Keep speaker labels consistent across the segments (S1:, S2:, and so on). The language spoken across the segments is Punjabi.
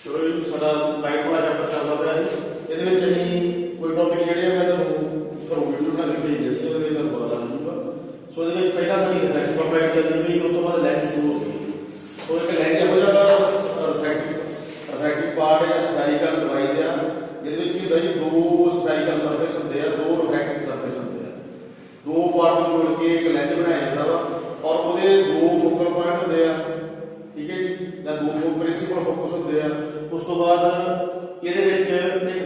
S1: चलो जी साडा लाइव वाला चैप्टर चलदा पिया है। ਇਹਦੇ ਵਿੱਚ ਅਸੀਂ ਕੋਈ ਟੌਪਿਕ ਜਿਹੜੇ ਆ ਮੈਂ ਤੁਹਾਨੂੰ ਘਰੋਂ ਵੀਡੀਓ ਬਣਾ ਕੇ ਭੇਜ ਦਿੱਤੀ ਉਹਦੇ ਵਿੱਚ ਤੁਹਾਨੂੰ ਪਤਾ ਲੱਗ ਜੂਗਾ। ਸੋ ਇਹਦੇ ਵਿੱਚ ਪਹਿਲਾਂ ਸਾਡੀ ਰਿਫਲੈਕਸ ਕੰਪੈਕਟ ਚੱਲਦੀ ਪਈ, ਉਸ ਤੋਂ ਬਾਅਦ ਲੈਂਸ ਸ਼ੁਰੂ ਹੋ ਗਈ। ਸੋ ਇੱਕ ਲੈਂਸ ਇਹੋ ਜਿਹਾ ਰਿਫਰੈਕਟਿਵ ਪਾਰਟ ਹੈ ਜਾਂ ਸਫੈਰੀਕਲ ਡਿਵਾਈਸ ਆ ਜਿਹਦੇ ਵਿੱਚ ਕੀ ਹੁੰਦਾ ਜੀ ਦੋ ਸਫੈਰੀਕਲ ਸਰਫੇਸ ਹੁੰਦੇ ਆ, ਦੋ ਰਿਫਰੈਕਟਿਵ ਸਰਫੇਸ ਹੁੰਦੇ ਆ। ਦੋ ਪਾਰਟ ਨੂੰ ਜੋੜ ਕੇ ਇੱਕ ਲੈਂਸ ਬਣਾਇਆ ਜਾਂਦਾ ਵਾ ਔਰ ਉਹਦੇ ਦੋ ਫੋਕਲ ਪੁਆਇੰਟ ਹੁੰਦੇ ਆ, ठीक है जी, या दो प्रिंसिपल फोकस होंगे हैं। उस तो बाद ये एक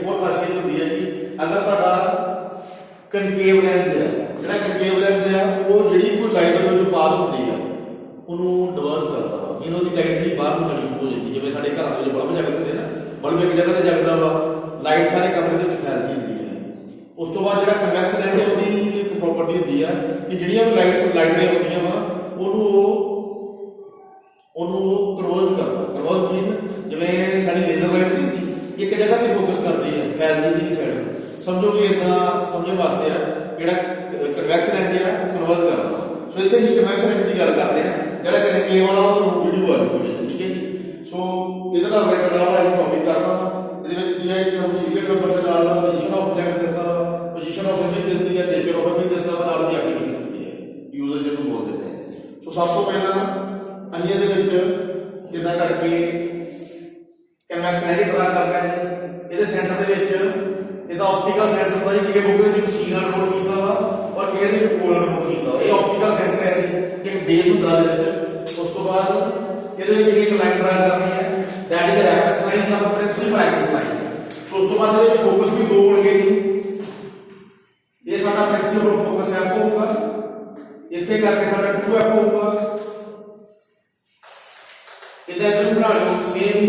S1: होर खासियत होती है जी, अगर तुहाडा कनकेव लेंस है, जो कनकेव लेंस है वो जी कोई लाइट पास होती है उन्होंने डिवर्स करता वा, इन्हों की लाइट जी बाहर निकलनी शुरू हो जाती है। जिवें साडे घरां दे बल्ब जगदे ने ना, बल्ब एक जगह ते जगदा वा, लाइट सारे कमरे दे विच फैलदी हुंदी है। उस तो बाद जिहड़ा कन्वैक्स लेंस है उसदी एक प्रॉपर्टी होती है कि जिहड़ियां भी लाइटां होंदियां वा ਉਹਨੂੰ ਕਨਵਰਜ ਕਰਦਾ। ਕਨਵਰਜ ਮੀਨ ਜਿਵੇਂ ਸਾਡੀ ਲੇਜ਼ਰ ਲਾਈਟ ਨਹੀਂ ਹੁੰਦੀ ਇੱਕ ਜਗ੍ਹਾ ਤੇ ਫੋਕਸ ਕਰਦੀ ਹੈ, ਫੈਲਦੀ ਨਹੀਂ ਸਾਈਡ। ਸਮਝੋ ਕਿ ਇਦਾਂ ਸਮਝਣ ਵਾਸਤੇ ਆ ਜਿਹੜਾ ਕਨਵੈਕਸ ਲੈਂਸ ਆ ਉਹ ਕਨਵਰਜ ਕਰਦਾ। ਸੋ ਇੱਥੇ ਹੀ ਕਨਵੈਕਸ ਲੈਂਸ ਦੀ ਗੱਲ ਕਰਦੇ ਆ, ਜਿਹੜਾ ਕਨਕੇਵ ਵਾਲਾ ਉਹ ਵੀਡੀਓ ਆ ਜਾਊਗੀ, ਠੀਕ ਹੈ ਜੀ। ਸੋ ਇਹਦੇ ਨਾਲ ਰਿਲੇਟਡ ਵਾਲਾ ਅਸੀਂ ਟੌਪਿਕ ਕਰਨਾ। ਇਹਦੇ ਵਿੱਚ ਕੀ ਹੈ ਕਿ ਸਾਨੂੰ ਸੀਰੀਅਲ ਨੰਬਰ ਦੇ ਨਾਲ ਪੋਜੀਸ਼ਨ ਆਫ ਆਬਜੈਕਟ ਦਿੱਤਾ ਵਾ, ਪੋਜੀਸ਼ਨ ਆਫ ਇਮੇਜ ਦਿੱਤੀ ਹੈ, ਨੇਚਰ ਆਫ ਇਮੇਜ ਦਿੱਤਾ ਵਾ, ਨਾਲ ਦੀ ਐਪਲੀਕੇਸ਼ਨ ਦਿੱਤੀ ਹੈ, ਯੂਜ਼ਰ ਜਿਹਨੂੰ ਬੋਲਦੇ ਨੇ। ਸੋ ਸਭ ਤੋਂ ਪਹਿਲਾਂ ਅਸੀਂ ਇਹਦੇ ਵਿੱਚ ਜਿੱਦਾਂ ਕਰਕੇ ਕਨਵੈਕਸ ਲੈਂਸ ਡਰਾ ਕਰ ਲੈਂਦੇ। ਇਹਦੇ ਸੈਂਟਰ ਦੇ ਵਿੱਚ ਇਹਦਾ ਆਪਟੀਕਲ ਸੈਂਟਰ ਹੁੰਦਾ ਜੀ, ਕਿਸੇ ਬੁੱਕ ਦੇ ਵਿੱਚ ਸੀ ਨਾਲ ਨੋਟ ਕੀਤਾ ਵਾ ਔਰ ਕਿਸੇ ਦੇ ਵਿੱਚ ਕੋਲ ਨਾਲ ਨੋਟ ਕੀਤਾ। ਇਹ ਆਪਟੀਕਲ ਸੈਂਟਰ ਹੈ ਜੀ, ਇੱਕ ਬੇਸ ਹੁੰਦਾ ਇਹਦੇ ਵਿੱਚ। ਉਸ ਤੋਂ ਬਾਅਦ ਇਹਦੇ ਵਿੱਚ ਇੱਕ ਲਾਈਨ ਡਰਾ ਕਰਨੀ ਹੈ, ਦੈਟ ਇਜ਼ ਰੈਫਰੈਂਸ ਲਾਈਨ ਜਾਂ ਪ੍ਰਿੰਸੀਪਲ ਐਕਸਿਸ ਲਾਈਨ। ਉਸ ਤੋਂ ਬਾਅਦ ਇਹਦੇ ਵਿੱਚ ਫੋਕਸ ਵੀ ਦੋ ਹੋਣਗੇ ਜੀ। ਇਹ ਸਾਡਾ ਪ੍ਰਿੰਸੀਪਲ ਫੋਕਸ ਐਫ ਹੋਊਗਾ, ਇੱਥੇ ਕਰਕੇ ਸਾਡਾ 2f ਹੋਊਗਾ। इधर जो बना लो सेम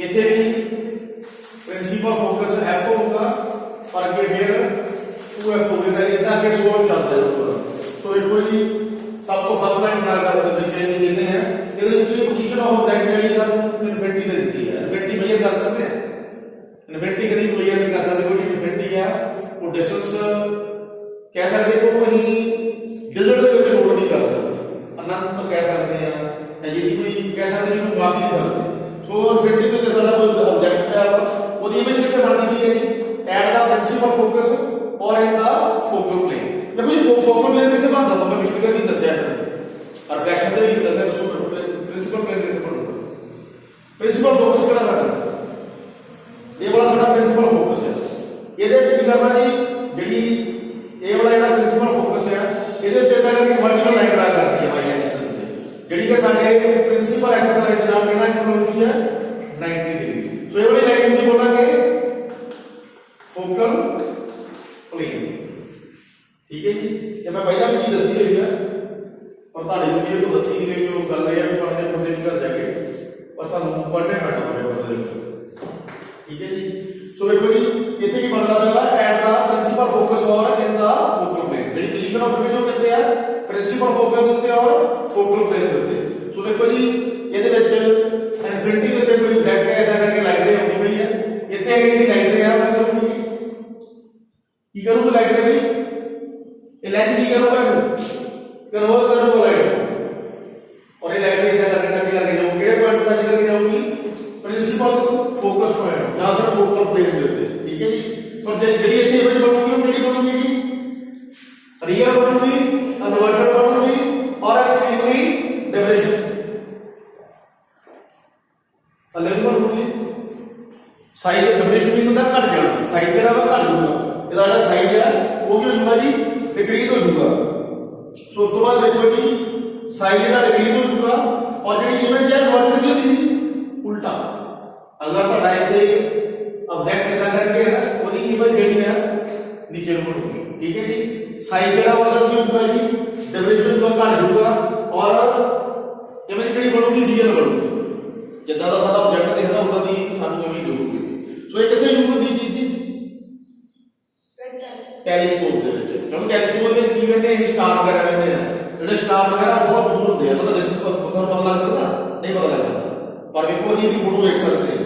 S1: इतने भी प्रिंसिपल फोकस एफ होगा और आगे फिर 2f होगा। इतना आगे सोल्व चलता है। सो एक जी सब तो फर्स्ट लाइन बना कर बच्चे देते हैं। इधर की पोजीशन ऑफ ऑब्जेक्ट जी सर इन्फिनिटी ने दी है। इन्फिनिटी मेजर कर सकते हैं, इन्फिनिटी कभी मेजर नहीं कर सकते। कोई इन्फिनिटी है वो डिस्टेंस कह सकते को वही डिजिट के ऊपर नोट नहीं कर सकते, अनंत तो कह सकते हैं जी कोई कह सकते नहीं कोई माप नहीं सकते। सो इन्फिनिटी तो सारा कोई ऑब्जेक्ट है वो इमेज कितने बननी चाहिए जी एट द प्रिंसिपल फोकस और इन द फोकल प्लेन। देखो जी फोकल प्लेन कैसे बनता है, मैं पिछली बार भी दसया है, रिफ्लेक्शन दे भी दसया। दोस्तों प्रिंसिपल प्लेन कैसे बनता है, प्रिंसिपल फोकस केड़ा साडा ये वाला साडा प्रिंसिपल फोकस है। ਇਹਦੇ ਕੀ ਕਰਨਾ ਜੀ, ਜਿਹੜੀ ਇਹ ਵਾਲਾ ਜਿਹੜਾ प्रिंसिपल फोकस है ਇਹਦੇ ਤੇ ਇਦਾਂ ਕਰਕੇ वर्टिकल लाइन ड्रा करती है वाई एक्सिस ਜਿਹੜੀ ਕਿ ਸਾਡੇ ਪ੍ਰਿੰਸੀਪਲ ਐਕਸਿਸ ਲਾਈਨ ਦੇ ਨਾਲ ਕਿਹੜਾ ਐਂਗਲ ਹੁੰਦੀ ਹੈ 90 ਡਿਗਰੀ। ਸੋ ਇਹ ਵਾਲੀ ਲਾਈਨ ਨੂੰ ਬੋਲਾਂਗੇ ਫੋਕਲ ਪਲੇਨ, ਠੀਕ ਹੈ ਜੀ। ਇਹ ਮੈਂ ਪਹਿਲਾਂ ਵੀ ਦੱਸੀ ਹੋਈ ਹੈ ਪਰ ਤੁਹਾਡੇ ਨੂੰ ਇਹ ਤੋਂ ਦੱਸੀ ਨਹੀਂ ਗਈ। ਉਹ ਗੱਲ ਇਹ ਹੈ ਕਿ ਪੜ੍ਹਦੇ ਪੜ੍ਹਦੇ ਨਹੀਂ ਕਰ ਜਾਗੇ ਪਰ ਤੁਹਾਨੂੰ ਪੜ੍ਹਨੇ ਪੈਣਾ ਹੋਵੇ, ਠੀਕ ਹੈ ਜੀ। ਸੋ ਦੇਖੋ ਜੀ ਇੱਥੇ ਕੀ ਬਣਦਾ ਪਿਆ ਐਟ ਦਾ ਪ੍ਰਿੰਸੀਪਲ ਫੋਕਸ ਔਰ ਇਨ ਦਾ ਫੋਕਲ ਪਲੇਨ। ਜਿਹੜੀ ਪੋਜੀਸ਼ਨ ਆਫ ਇਮੇਜ ਉਹ ਕਿੱਥੇ ਆ, प्रिंसिपल फोकस होते और फोकल प्लेन होते। सो देखो जी ਇਹਦੇ ਵਿੱਚ ਇਨਫਿਨਿਟੀ ਦੇ ਉੱਤੇ ਕੋਈ ਬੈਕ ਹੈ ਇਦਾਂ ਕਰਕੇ ਲਾਈਟ ਰੇ ਆਉਂਦੀ ਪਈ ਹੈ। ਇੱਥੇ ਅਗੇ ਜਿਹੜੀ ਲਾਈਟ ਰੇ ਆ ਉਹ ਕਰੂਗੀ ਕੀ ਕਰੂਗੀ ਲਾਈਟ ਰੇ ਵੀ ਇਹ ਲੈਂਸ ਕੀ ਕਰੂਗਾ ਕਨਵਰਸ ਕਰੂਗਾ ਲਾਈਟ ਔਰ ਇਹ ਲਾਈਟ ਰੇ ਇਦਾਂ ਕਰਕੇ ਟੱਚ ਕਰਕੇ ਜਾਊਗੀ। ਕਿਹੜੇ ਪੁਆਇੰਟ ਟੱਚ ਕਰਕੇ ਜਾਊਗੀ, ਪ੍ਰਿੰਸੀਪਲ ਫੋਕਸ ਪੁਆਇੰਟ ਜਾਂ ਫਿਰ ਫੋਕਲ ਪਲੇਨ ਦੇ ਉੱਤੇ, ਠੀਕ ਹੈ ਜੀ। ਸੋ ਜਿਹੜੀ ਇੱਥੇ ਇਮੇਜ ਬਣੂਗੀ ਉਹ ਕਿਹੜੀ ਬਣੂਗੀ ਜੀ, रियल बनूंगी, इन्वर्टेड बनूंगी और एक्सट्रीमली डेविएशन अलग बनूंगी। साइज डेविएशन भी होता घट जाना, साइज जेड़ा वा घट जाऊगा, ਇਹਦਾ ਜਿਹੜਾ ਸਾइज है वो भी हो जाऊगा जी डिक्रीज हो जाऊगा। सो उस तो बाद देखो जी साइज ਦਾ डिक्रीज हो जाऊगा और ਜਿਹੜੀ इमेज है इन्वर्टेड की होती उल्टा। अगर ਤੁਹਾਡਾ ਇੱਥੇ ऑब्जेक्ट इदा करके है ना ਉਹਦੀ इमेज ਜਿਹੜੀ है नीचे ਨੂੰ बढ़ूगी, ठीक है जी। साइज ਜਿਹੜਾ ਉਹਦਾ ਕੀ ਹੋਊਗਾ ਜੀ ਡਿਵੀਜ਼ਨ ਤੋਂ ਘਟ ਜਾਊਗਾ ਔਰ ਇਮੇਜ ਕਿਹੜੀ ਬਣੂਗੀ ਰੀਅਲ ਬਣੂਗੀ। ਜਿੱਦਾਂ ਦਾ ਸਾਡਾ ਆਬਜੈਕਟ ਦਿਖਦਾ ਉਹਦਾ ਦੀ ਸਾਨੂੰ ਇਮੇਜ ਦਿਖੂਗੀ। ਸੋ ਇਹ ਕਿੱਥੇ ਯੂਜ਼ ਹੁੰਦੀ ਚੀਜ਼ ਜੀ ਟੈਲੀਸਕੋਪ ਦੇ ਵਿੱਚ। ਕਿਉਂਕਿ ਟੈਲੀਸਕੋਪ ਵਿੱਚ ਕੀ ਕਹਿੰਦੇ ਇਹ ਸਟਾਰ ਵਗੈਰਾ ਕਹਿੰਦੇ ਆ, ਜਿਹੜੇ ਸਟਾਰ ਵਗੈਰਾ ਬਹੁਤ ਦੂਰ ਹੁੰਦੇ ਆ, ਮਤਲਬ ਡਿਸਟੈਂਸ ਤੁਹਾਨੂੰ ਪਤਾ ਲੱਗ ਸਕਦਾ ਨਹੀਂ ਪਤਾ ਲੱਗ ਸਕਦਾ ਪਰ ਵੇਖੋ ਅਸੀਂ ਇਹਦੀ ਫੋਟੋ ਵੇਖ ਸਕਦੇ ਹਾਂ।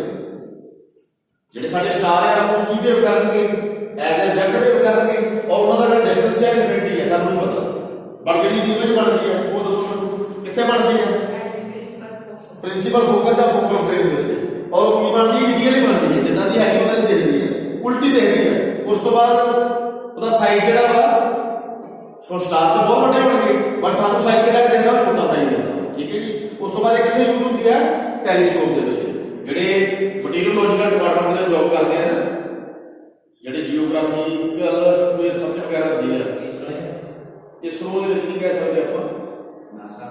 S1: ਜਿਹੜੇ ਸਾਡੇ ਸਟਾਰ ਆ ਉਹ ਕੀ ਵੇਵ ਕਰਨਗੇ एज ए जेट वेव करके और उनका डिस्टेंस है इन्फिनिटी है सानू नहीं पता। पर ਜਿਹੜੀ ਇਮੇਜ ਬਣਦੀ ਹੈ ਉਹ ਦੱਸੋ ਕਿੱਥੇ ਬਣਦੀ ਹੈ, प्रिंसिपल फोकस है फोकल प्लेन दे और की बनती है रियल बनती है जिदा की हैगी उदा दिखती है उल्टी दिखती है। उस तो बाद ਉਹਦਾ ਸਾਈਜ਼ ਜਿਹੜਾ ਵਾ ਸੋ ਸਟਾਰ ਤਾਂ ਬਹੁਤ ਵੱਡੇ ਹੋਣਗੇ ਪਰ ਸਾਨੂੰ ਸਾਈਜ਼ ਕਿਹੜਾ ਦਿਖਦਾ ਉਹ ਛੋਟਾ ਸਾਈਜ਼ ਦਿਖਦਾ ਠੀਕ ਹੈ ਜੀ। ਉਸ ਤੋਂ ਬਾਅਦ ਇਹ ਕਿੱਥੇ ਯੂਜ਼ ਹੁੰਦੀ ਹੈ ਟੈਲੀਸਕੋਪ ਦੇ ਵਿੱਚ ਜਿਹੜੇ ਮਟੀਰੀਅਲੋਜੀਕਲ ਡਿਪਾਰਟਮੈਂਟ ਦੇ ਜੌਬ ਕਰਦੇ ਆ ਨਾ ਜਿਹੜੇ ਜੀਓਗ੍ਰਾਫੀਕਲ ਕੋਈ ਸਬਜੈਕਟ ਵਗੈਰਾ ਹੁੰਦੀ ਹੈ ਇਸਰੋ ਦੇ ਵਿੱਚ ਨਹੀਂ ਕਹਿ ਸਕਦੇ ਆਪਾਂ ਨਾਸਾ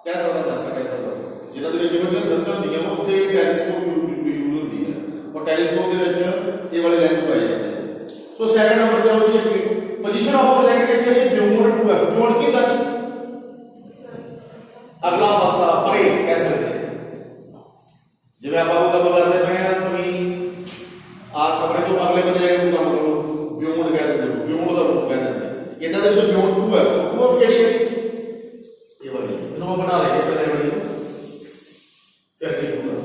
S1: ਕਹਿ ਸਕਦਾ ਜਿਹਨਾਂ ਦੇ ਵਿੱਚ ਜਿਵੇਂ ਸਰਚ ਹੁੰਦੀ ਹੈ ਉੱਥੇ ਟੈਲੀਸਕੋਪ ਯੂਜ਼ ਹੁੰਦੀ ਹੈ ਔਰ ਟੈਲੀਸਕੋਪ ਦੇ ਵਿੱਚ ਇਹ ਵਾਲੇ ਲੈਂਸ ਪਾਏ ਜਾਂਦੇ ਆ। ਸੋ ਸੈਕੰਡ ਨੰਬਰ ਤੇ ਆਉਂਦੀ ਹੈ ਕਿ ਪੋਜੀਸ਼ਨ ਆਫ ਆਬਜੈਕਟ ਕਿੱਥੇ ਹੈ ਬਿਯੋਂਡ 2f ਬਿਯੋਂਡ ਕੀ ਤੱਕ ਅਗਲਾ ਪਾਸਾ ਪਰੇ ਕਹਿ ਸਕਦੇ ਹਾਂ ਜਿਵੇਂ ਆਪਾਂ ਉਹ ਕੰਮ ਕਰਦੇ ਪਏ ਆ ਤੁਸੀਂ ਆ ਕਮਰੇ ਤੋਂ ਅਗਲੇ ਬੰਦੇ ਜਾਏ ਨੂੰ ਕੰਮ ਕਰੋ ਬਿਯੋਂਡ ਕਹਿ ਦਿੰਦੇ ਹੋ ਬਿਯੋਂਡ ਦਾ ਰੂਪ ਕਹਿ ਦਿੰਦੇ ਇਹਨਾਂ ਦੇ ਵਿੱਚ ਬਿਯੋਂਡ 2f ਕਿਹੜੀ ਹੈ ਇਹ ਵਾਲੀ ਇਹਨੂੰ ਆਪਾਂ ਬਣਾ ਲਈਏ ਪਹਿਲੇ ਵਾਲੀ ਫਿਰ ਕੀ ਹੋਣਾ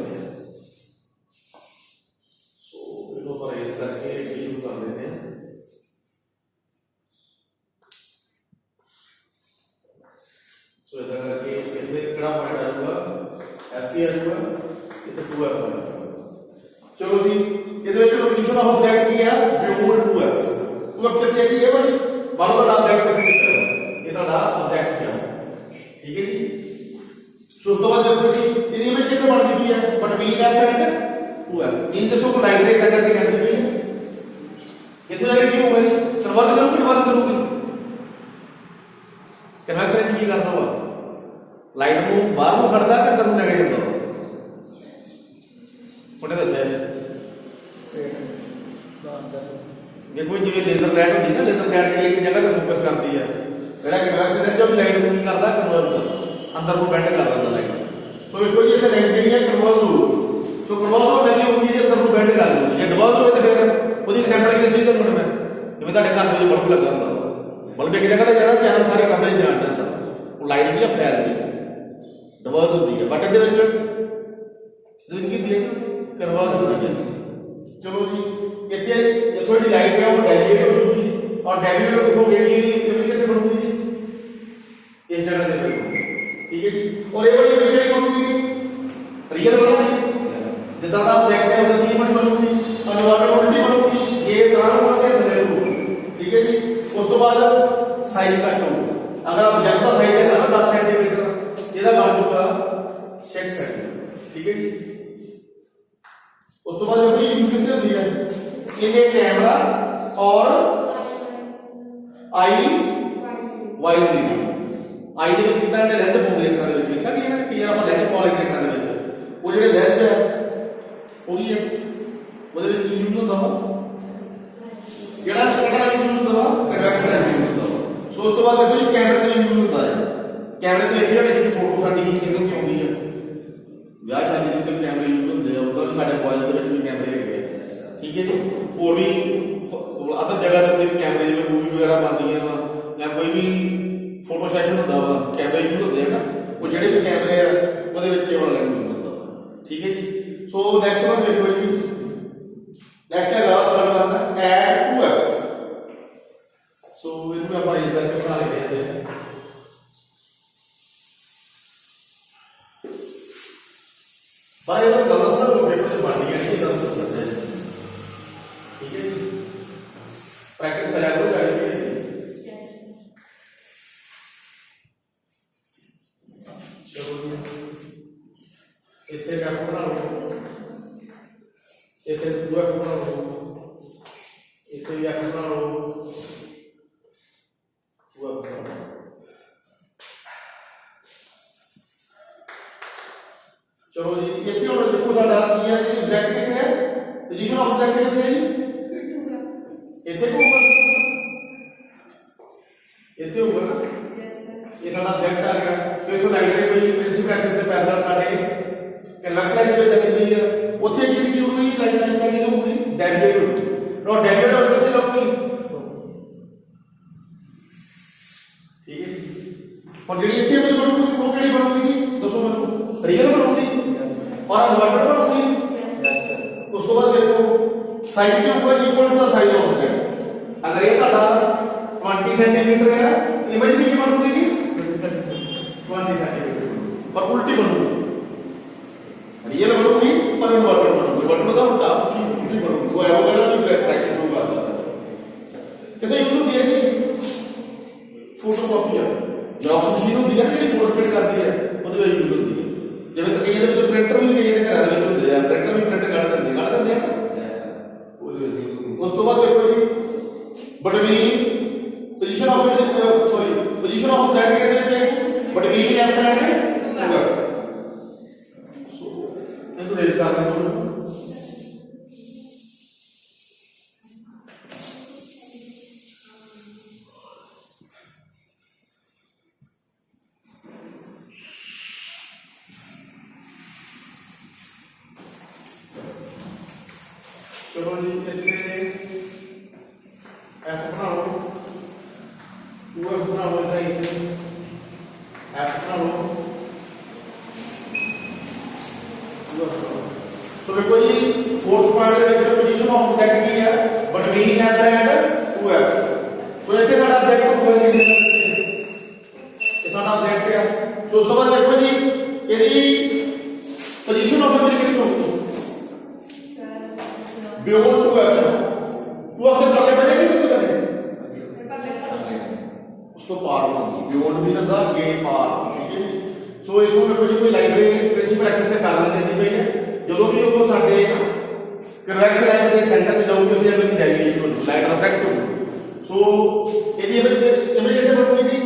S1: ਸੋ ਇਹਨੂੰ ਪਰ ਇਹ ਕਰਕੇ ਯੂਜ਼ ਕਰ ਲੈਂਦੇ ਆ। ਸੋ ਇਹਦਾ ਕਰਕੇ ਇੱਥੇ ਕਿਹੜਾ ਪੁਆਇੰਟ ਆਊਗਾ ਐਫ ਹੀ ਆਊਗਾ ਇੱਥੇ 2f ਆਊਗਾ। ਚਲੋ ਜੀ ਇਹਦੇ ਵਿੱਚ ਲੋਕੇਸ਼ਨ ਆਫ ਆਬਜੈਕਟ ਕੀ ਹੈ ਬਿਯੋਂਡ 2f ਕਿੱਥੇ ਹੈ ਜੀ ਇਹ ਵਾਲੀ ਮੰਨ ਲਓ ਆਬਜੈਕਟ ਕਿੱਥੇ ਹੈ ਇਹ ਤੁਹਾਡਾ ਆਬਜੈਕਟ ਹੈ ਠੀਕ ਹੈ ਜੀ। ਸੋ ਉਸ ਤੋਂ ਬਾਅਦ ਦੇਖੋ ਜੀ ਇਹਦੀ ਇਮੇਜ ਕਿੱਥੇ ਬਣਦੀ ਪਈ ਹੈ ਬਟਵੀਨ f ਐਂਡ 2f ਮੀਨਸ ਇੱਥੋਂ ਕੋਈ ਲਾਈਨ ਰੇਖਾ ਕਰਕੇ ਕਹਿੰਦੀ ਪਈ ਹੈ ਇੱਥੇ ਜਾ ਕੇ ਕੀ ਹੋਊਗਾ ਜੀ ਕਨਵਰਟ ਕਰੂਗੀ ਕਨਵੈਕਸ਼ਨ ਕੀ ਕਰਦਾ ਵਾ ਲਾਈਟ ਨੂੰ ਬਾਹਰ ਨੂੰ ਖੜਦਾ ਕਿ ਅੰਦਰ ਨੂੰ ਲੈ ਕੇ ਜਾਂਦਾ ਉਹਨੇ ਦੱਸਿਆ ਜੀ ਦੇਖੋ ਜਿਵੇਂ ਲੇਜ਼ਰ ਲਾਈਟ ਹੁੰਦੀ ਨਾ ਲੇਜ਼ਰ ਲਾਈਟ ਜਿਹੜੀ ਇੱਕ ਜਗ੍ਹਾ ਤੇ ਫੋਕਸ ਕਰਦੀ ਹੈ ਜਿਹੜਾ ਕਨਵੈਕਸ਼ਨ ਹੈ ਜੋ ਲਾਈਟ ਨੂੰ ਕੀ ਕਰਦਾ ਕਨਵਰਟ ਕਰਦਾ ਅੰਦਰ ਨੂੰ ਬੈਂਡ ਕਰ ਦਿੰਦਾ ਲਾਈਟ। ਸੋ ਦੇਖੋ ਜੀ ਇੱਥੇ ਲਾਈਟ ਜਿਹੜੀ ਹੈ ਕਨਵਰਟ ਹੋ ਸੋ ਕਨਵਰਟ ਹੋ ਜਾਂਦੀ ਹੋਊਗੀ ਜੇ ਅੰਦਰ ਨੂੰ ਬੈਂਡ ਕਰ ਦਿੰਦੀ ਜੇ ਡਿਵਰਸ ਹੋਵੇ ਤਾਂ ਫਿਰ ਉਹਦੀ ਐਗਜ਼ਾਮਪਲ ਕੀ ਦੱਸੀ ਤੁਹਾਨੂੰ ਮੈਂ ਜਿਵੇਂ ਤੁਹਾਡੇ ਘਰ ਦੇ ਵਿੱਚ ਬਲਬ ਲੱਗਾ ਹੁੰਦਾ ਬਲਬ ਇੱਕ ਜਗ੍ਹਾ ਤੇ ਜਾਣਾ ਚੈਨਲ ਸਾਰੇ ਕਮਰੇ 'ਚ ਜਾਣ ਜਾਂਦਾ ਉਹ ਲਾਈਟ ਵੀ ਫੈਲਦੀ ਹੈ ਡਿਵਰਸ ਹੁੰਦੀ ਹੈ ਬਟ ਇਹਦੇ ਵਿੱਚ ਕੀ ਦੇਖ ਕਨਵਰਟ ਹੁੰਦੀ ਹੈ। ਚਲੋ ਜੀ ਇੱਥੇ ਜਿੱਥੋਂ ਜਿਹੜੀ ਲਾਈਟ ਹੈ ਉਹ ਡੈਵੀਏਟ ਹੋ ਜੂਗੀ ਔਰ ਡੈਵੀਏਟ ਦੇਖੋ ਜਿਹੜੀ ਕਿੱਥੇ ਬਣੂਗੀ ਜੀ ਇਸ ਜਗ੍ਹਾ ਤੇ ਬਣੂਗੀ ਠੀਕ ਹੈ ਜੀ। ਔਰ ਇਹ ਵਾਲੀ ਜਿਹੜੀ ਬਣੂਗੀ ਰੀਅਲ ਬਣੂਗੀ ਜਿੱਦਾਂ ਦਾ ਆਬਜੈਕਟ ਹੈ ਉਹਦੀ ਇਮੇਜ ਬਣੂਗੀ ਅਨਵਰਟੇਬਿਲਿਟੀ ਬਣੂਗੀ ਇਹ ਤਾਂ ਹੋਊਗਾ ਤੇ ਥੱਲੇ ਹੋਊਗਾ ਠੀਕ ਹੈ ਜੀ। ਉਸ ਤੋਂ ਬਾਅਦ ਸਾਈਜ਼ ਕੱਟ ਹੋਊਗਾ ਅਗਰ ਆਬਜੈਕਟ ਦਾ ਸਾਈਜ਼ ਹੈ 10 ਸੈਂਟੀਮੀਟਰ ਇਹਦਾ ਬਣ ਜਾਊਗਾ 6 ਸੈਂਟੀਮੀਟਰ ਠੀਕ ਹੈ ਜੀ। ਉਸ ਤੋਂ ਬਾਅਦ ਆਪਣੀ ਯੂਜ਼ ਕਿੱਥੇ ਹੁੰਦੀ ਹੈ ਇਹ ਕੈਮਰਾ ਔਰ ਆਈ ਵਾਈਡ ਰੀਡਿੰਗ ਆਈ ਦੇ ਵਿੱਚ ਕਿੰਨਾ ਲੈਂਸ ਪਾਉਂਦੇ ਅੱਖਾਂ ਦੇ ਵਿੱਚ ਵੇਖਿਆ ਕਿ ਇਹਨਾਂ ਕੀ ਆਪਾਂ ਲੈਂਸ ਪਾ ਲੈਂਦੇ ਅੱਖਾਂ ਦੇ ਵਿੱਚ ਉਹ ਜਿਹੜੇ ਲੈਂਸ ਹੈ ਉਹਦੀ ਉਹਦੇ ਵਿੱਚ ਕੀ ਯੂਜ਼ ਹੁੰਦਾ ਵਾ ਕਿਹੜਾ ਯੂਜ਼ ਹੁੰਦਾ ਵਾ ਕਨਵੈਕਸ਼ਨ ਯੂਜ਼ ਹੁੰਦਾ ਵਾ। ਸੋ ਉਸ ਤੋਂ ਬਾਅਦ ਦੇਖੋ ਜੀ ਕੈਮਰੇ ਤੇ ਯੂਜ਼ ਹੁੰਦਾ ਹੈ ਕੈਮਰੇ ਤੇ ਦੇਖਿਆ ਜਿਹੜੀ ਫੋਟੋ ਸਾਡੀ ਨਿਕਲ ਕੇ ਆਉਂਦੀ ਹੈ ਵਿਆਹ ਸ਼ਾਦੀ ਦੇ ਉੱਤੇ ਕੈਮਰੇ ਯੂਜ਼ ਹੁੰਦੇ ਆ ਉਧਰ ਸਾਡੇ ਮੋਬਾਈਲ ਦੇ ਵਿੱਚ ਵੀ ਕੈਮਰੇ ਹੈਗੇ ਆ ਠੀਕ ਹੈ ਜੀ। ਹੋਰ ਵੀ ਅਦਰ ਜਗ੍ਹਾ ਦੇ ਉੱਤੇ ਕੈਮਰੇ ਜਿਵੇਂ ਮੂਵੀ ਵਗੈਰਾ ਬਣਦੀਆਂ ਵਾ ਜਾਂ ਕੋਈ ਵੀ ਫੋਟੋ ਸੈਸ਼ਨ ਹੁੰਦਾ ਵਾ ਕੈਮਰੇ ਯੂਜ਼ ਹੁੰਦੇ ਆ ਨਾ ਉਹ ਜਿਹੜੇ ਵੀ ਕੈਮਰੇ ਆ ਉਹਦੇ ਵਿੱਚ ਇਹ ਵਾਲਾ ਯੂਜ਼ ਹੁੰਦਾ ਵਾ ਠੀਕ ਹੈ ਜੀ। ਸੋ ਨੈਕਸਟ ਵਨ ਦੇਖੋ ਜੀ ਨੈਕਸਟ ਹੈਗਾ ਸਾਡਾ ਵਾਲਾ ਐਡ 2f ਸੋ ਇਹਨੂੰ ਆਪਾਂ ਇਸ ਕਰਕੇ ਬਣਾ ਲੈਂਦੇ ਹਾਂ ਪਰ ਇਹ ਗਲਤ ਨਾ ਲੋਕ ਪੇਪਰ ਬਣ ਗਿਆ ਨਹੀਂ ਗਲਤ ਹੋ ਸਕਦਾ ਠੀਕ ਹੈ ਜੀ। ਪ੍ਰੈਕਟਿਸ ਕਰਿਆ ਕਰੋ ਜਾਰੀ ਯੈਸ ਚਲੋ ਇੱਥੇ ਕਿਆ ਬਣਾ ਲਓ ਇੱਥੇ ਦੂਆ ਬਣਾ ਲਓ ਇੱਥੇ ਵੀ ਆਪ ਬਣਾ ਲਓ ਦੂਆ ਬਣਾ ਲਓ ਚਲੋ ਜੀ ਇੱਥੇ ਹੁਣ ਦੇਖੋ ਸਾਡਾ ਕੀ ਹੈ ਜੀ ਐਗਜ਼ੈਕਟ ਕਿੱਥੇ ਹੈ ਪੋਜੀਸ਼ਨ ਆਫ ਐਗਜ਼ੈਕਟ ਕਿੱਥੇ ਹੈ ਜੀ ਇੱਥੇ ਹੋਊਗਾ ਇੱਥੇ ਹੋਊਗਾ ਨਾ ਇਹ ਸਾਡਾ ਆਬਜੈਕਟ ਆ ਗਿਆ ਸੋ ਇਥੋਂ ਲਾਈਨ ਦੇ ਕੋਈ ਪ੍ਰਿੰਸੀਪਲ ਐਕਸਿਸ ਦੇ ਪੈਰਲਲ ਸਾਡੇ ਕਨਵੈਕਸ਼ਨ ਦੇ ਵਿੱਚ ਜਾਂਦੀ ਹੈ ਉੱਥੇ ਜਿਹੜੀ ਕੀ ਹੋਊਗੀ ਲਾਈਨ ਸਾਡੀ ਹੋਊਗੀ ਡੈਵੀਏਟ ਹੋਊਗੀ ਔਰ ਡੈਵੀਏਟ ਹੋ ਕਿੱਥੇ ਲੱਗੂਗੀ ਠੀਕ ਹੈ ਹੁਣ ਜਿਹੜੀ ਇੱਥੇ ਵੀ ਬਣੂਗੀ ਉਹ ਕਿਹੜੀ ਬਣੂਗੀ ਦੱਸੋ ਮੈਨੂੰ ਰੀਅਲ ਬਣੂਗੀ और इन्वर्टर पर होगी उसके बाद देखो साइज के ऊपर equal to the size of object अगर ये ਤੁਹਾਡਾ 20 सेंटीमीटर है इमेज भी की बनूगी 20 सेंटीमीटर पर उल्टी बनूगी रियल बनूगी पर बटन का उल्टा उठी बनूगी वो एरो वाला भी ट्रैक्शन शुरू कर देता है कैसे यूज होती है कि फोटोकॉपी है जॉक्स मशीन होती है ना जी फोटो प्रिंट करती है ਉਹਦੇ ਵਿੱਚ यूज होती है ਜਿਵੇਂ ਤਾਂ ਕਈਆਂ ਦੇ ਵਿੱਚ ਪ੍ਰਿੰਟਰ ਵੀ ਕਈਆਂ ਦੇ ਘਰਾਂ ਦੇ ਵਿੱਚ ਹੁੰਦੇ ਆ ਪ੍ਰਿੰਟਰ ਵੀ ਪ੍ਰਿੰਟ ਕਰ ਦਿੰਦੇ ਆ ਉਹਦੇ ਵਿੱਚ ਉਸ ਤੋਂ ਬਾਅਦ ਦੇਖੋ ਜੀ between position of position of that के between f and over so इसको रेज करना है चलो जी इतने एफ बना लो 2f बना लो इतना एफ बना लो 2f तो देखो जी फोर्थ पॉइंट ਦੇ ਵਿੱਚ ਪੋਜੀਸ਼ਨ ਆਫ ਆਬਜੈਕਟ ਕੀ ਹੈ ਬਿਟਵੀਨ f ਐਂਡ 2f ਸੋ ਇੱਥੇ ਸਾਡਾ ਆਬਜੈਕਟ ਹੋਇਆ ਜੀ ਇਹ ਸਾਡਾ ਆਬਜੈਕਟ ਹੈ ਸੋ ਉਸ ਤੋਂ ਬਾਅਦ ਦੇਖੋ ਜੀ ਇਹਦੀ ਪੋਜੀਸ਼ਨ ਆਫ ਆਬਜੈਕਟ ਕਿੱਥੇ ਹੋਊਗੀ बियॉन्ड 2f से कर ले बनेगी कि नहीं बनेगी उसको पार होगी बियॉन्ड भी लगा गे पार ठीक है सो इसको मैं कोई लाइब्रेरी प्रिंसिपल एक्सेस से पैनल देती पई है ਜਦੋਂ ਵੀ ਉਹ ਸਾਡੇ ਕਨਵੈਕਸ ਲਾਈਨ ਦੇ ਸੈਂਟਰ ਤੇ ਜਾਊਗੀ ਉਹਦੀ ਆਪਣੀ ਡੈਵੀਏਸ਼ਨ ਹੋਊਗੀ ਲਾਈਟ ਰਿਫਰੈਕਟ ਹੋਊਗੀ ਸੋ ਇਹਦੀ ਇਮੇਜ ਕਿੱਥੇ ਬਣੂਗੀ ਜੀ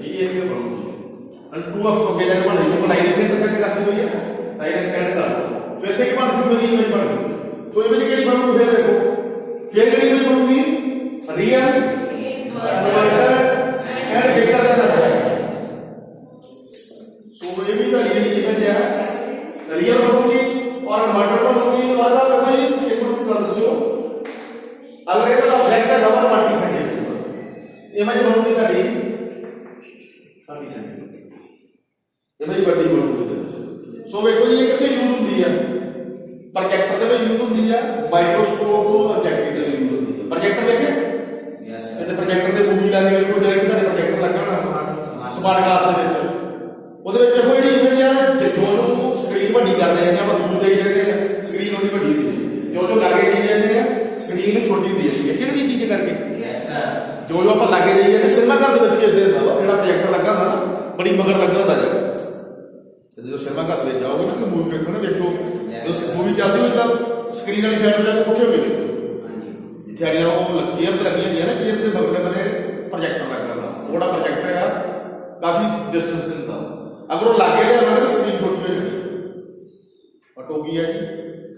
S1: ਇਹ ਕਿੱਥੇ ਬਣੂਗੀ and 2f को के जाके ਬਣੇਗੀ ਉਹ ਲਾਈਨ से इंटरसेक्ट करती हुई है लाइट स्टैंड कर फिर से बन गई इमेज बन गई तो इमेज केड़ी बनूगी फिर देखो फिर केड़ी इमेज बनूगी रियल इन्वर्टर एंड फिगर का ऑब्जेक्ट सो ये भी तो रियल इमेज है रियल बनूगी और इन्वर्टर बनूगी और का देखो ये एक मिनट कर दो अगर ये ऑब्जेक्ट है डबल मल्टी सेंटीमीटर इमेज बनूगी साडी 30 सेंटीमीटर इमेज बड़ी बनूगी सो देखो ये कितने यूज होती है प्रोजेक्टर ਦੇ ਵਿੱਚ यूज होती है माइक्रोस्कोप ऑब्जेक्टिव ਦੇ ਵਿੱਚ यूज होती है प्रोजेक्टर देखे यस ਇਹਦੇ प्रोजेक्टर ਦੇ ਮੂਵੀ ਲਾਣੇ ਵਾਲੀ ਕੋਈ ਜਿਹੜੇ ਤੁਹਾਡੇ प्रोजेक्टर ਲੱਗਾ ਹੋਣਾ ਸਮਾਰਟ ਕਲਾਸ ਦੇ ਵਿੱਚ ਉਹਦੇ ਵਿੱਚ ਦੇਖੋ ਜਿਹੜੀ ਇਮੇਜ ਹੈ ਜੋ ਜੋ ਸਕਰੀਨ ਵੱਡੀ ਕਰਦੇ ਜਾਂਦੇ ਆਪਾਂ ਦੂਰ ਦੇਈ ਜਾਂਦੇ ਆ ਸਕਰੀਨ ਉਹਦੀ ਵੱਡੀ ਹੁੰਦੀ ਹੈ ਜੋ ਜੋ ਲਾਗੇ ਦੇਈ ਜਾਂਦੇ ਆ ਸਕਰੀਨ ਛੋਟੀ ਹੁੰਦੀ ਹੈ ਦੇਖੇ ਕਿਹਦੀ ਚੀਜ਼ ਕਰਕੇ ਯਸ ਸਰ ਜੋ ਜੋ ਆਪਾਂ ਲਾਗੇ ਦੇਈ ਜਾਂਦੇ ਸਿਨੇਮਾ ਘਰ ਦੇ ਵਿੱਚ ਇਦਾਂ ਹੁੰਦਾ ਜਿਹੜਾ प्रोजेक्टर ਲੱਗਾ ਹੁੰਦਾ ਬੜੀ ਮਗਰ ਲੱਗਾ ਹੁੰਦਾ ਜਾ जो सिनेमा घर में जाओगे ना तो मूवी देखो ना देखो जो मूवी चलती है तब स्क्रीन वाली साइड पे जाके उठे होगे देखो इतने वो चेयर पे लगी हुई है ना चेयर पे बगले बने प्रोजेक्टर लगा हुआ बड़ा प्रोजेक्टर है काफी डिस्टेंस देता अगर वो लागे गया ना तो स्क्रीन छोटी हो जाएगी बट हो गई है जी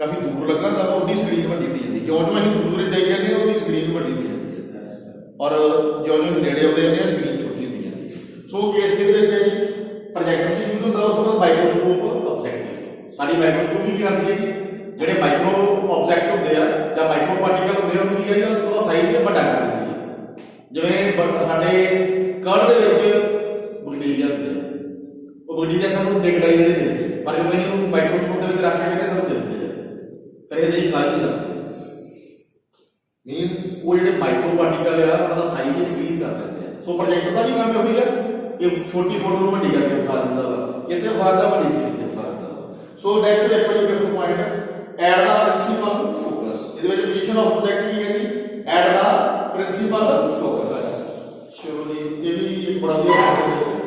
S1: काफी दूर लगा था वो स्क्रीन बड़ी दी जाती जो जो अं दूर देख जाते हैं वो स्क्रीन बड़ी दी जाती है और जो जो नेड़े आते हैं स्क्रीन छोटी दी जाती है सो केस के प्रोजेक्टर से यूज होता है उसके बाद माइक्रोस्कोप ऑब्जेक्ट सारी माइक्रोस्कोप भी आती है जी ਜਿਹੜੇ ਮਾਈਕਰੋ ਆਬਜੈਕਟ ਹੁੰਦੇ ਆ ਜਾਂ ਮਾਈਕਰੋ ਪਾਰਟੀਕਲ ਹੁੰਦੇ ਆ ਉਹਨੂੰ ਕੀ ਹੈ ਉਹਦਾ ਸਾਈਜ਼ ਵੱਡਾ ਕਰ ਦਿੰਦੀ ਹੈ ਜਿਵੇਂ ਸਾਡੇ ਕਰਡ ਦੇ ਵਿੱਚ ਬੈਕਟੀਰੀਆ ਹੁੰਦੇ ਆ ਉਹ ਬੈਕਟੀਰੀਆ ਸਾਨੂੰ ਦਿਖਾਈ ਨਹੀਂ ਦਿੰਦੇ ਪਰ ਜਦੋਂ ਅਸੀਂ ਉਹਨੂੰ ਮਾਈਕਰੋਸਕੋਪ ਦੇ ਵਿੱਚ ਰੱਖ ਕੇ ਸਾਨੂੰ ਦਿਖਦੇ ਆ ਪਰ ਇਹ ਨਹੀਂ ਖਾ ਨਹੀਂ ਸਕਦੇ ਮੀਨਸ ਉਹ ਜਿਹੜੇ ਮਾਈਕਰੋ ਪਾਰਟੀਕਲ ਆ ਉਹਦਾ ਸਾਈਜ਼ ਇਨਕਰੀਜ਼ ਕਰ ਦਿੰਦੇ ਆ ਸੋ ਪ੍ਰੋਜੈਕਟਰ ਦਾ ਵੀ ਕੰਮ ਇਹੋ ਹੀ ਆ ਇਹ ਛੋਟੀ ਫੋਟੋ ਨੂੰ ਵੱਡੀ ਕਰਕੇ ਦਿਖਾ ਦਿੰਦਾ ਵਾ ਕਿਤੇ ਵਾਰ ਦਾ ਵੱਡੀ ਸਕਰੀਨ ਤੇ ਦਿਖਾ ਦਿੰਦਾ ਸੋ ਨੈਕਸਟ ਦੇਖੋ ਜੀ ਫਿਫਥ ਪੁਆਇੰਟ ਐਡ ਦਾ ਪ੍ਰਿੰਸੀਪਲ ਫੋਕਸ ਇਹਦੇ ਵਿੱਚ ਪੋਜੀਸ਼ਨ ਆਫ ਆਬਜੈਕਟ ਕੀ ਹੈ ਜੀ ਐਡ ਦਾ ਪ੍ਰਿੰਸੀਪਲ ਫੋਕਸ ਚਲੋ ਜੀ ਇਹ ਵੀ ਇੱਕ ਬੜਾ ਵਧੀਆ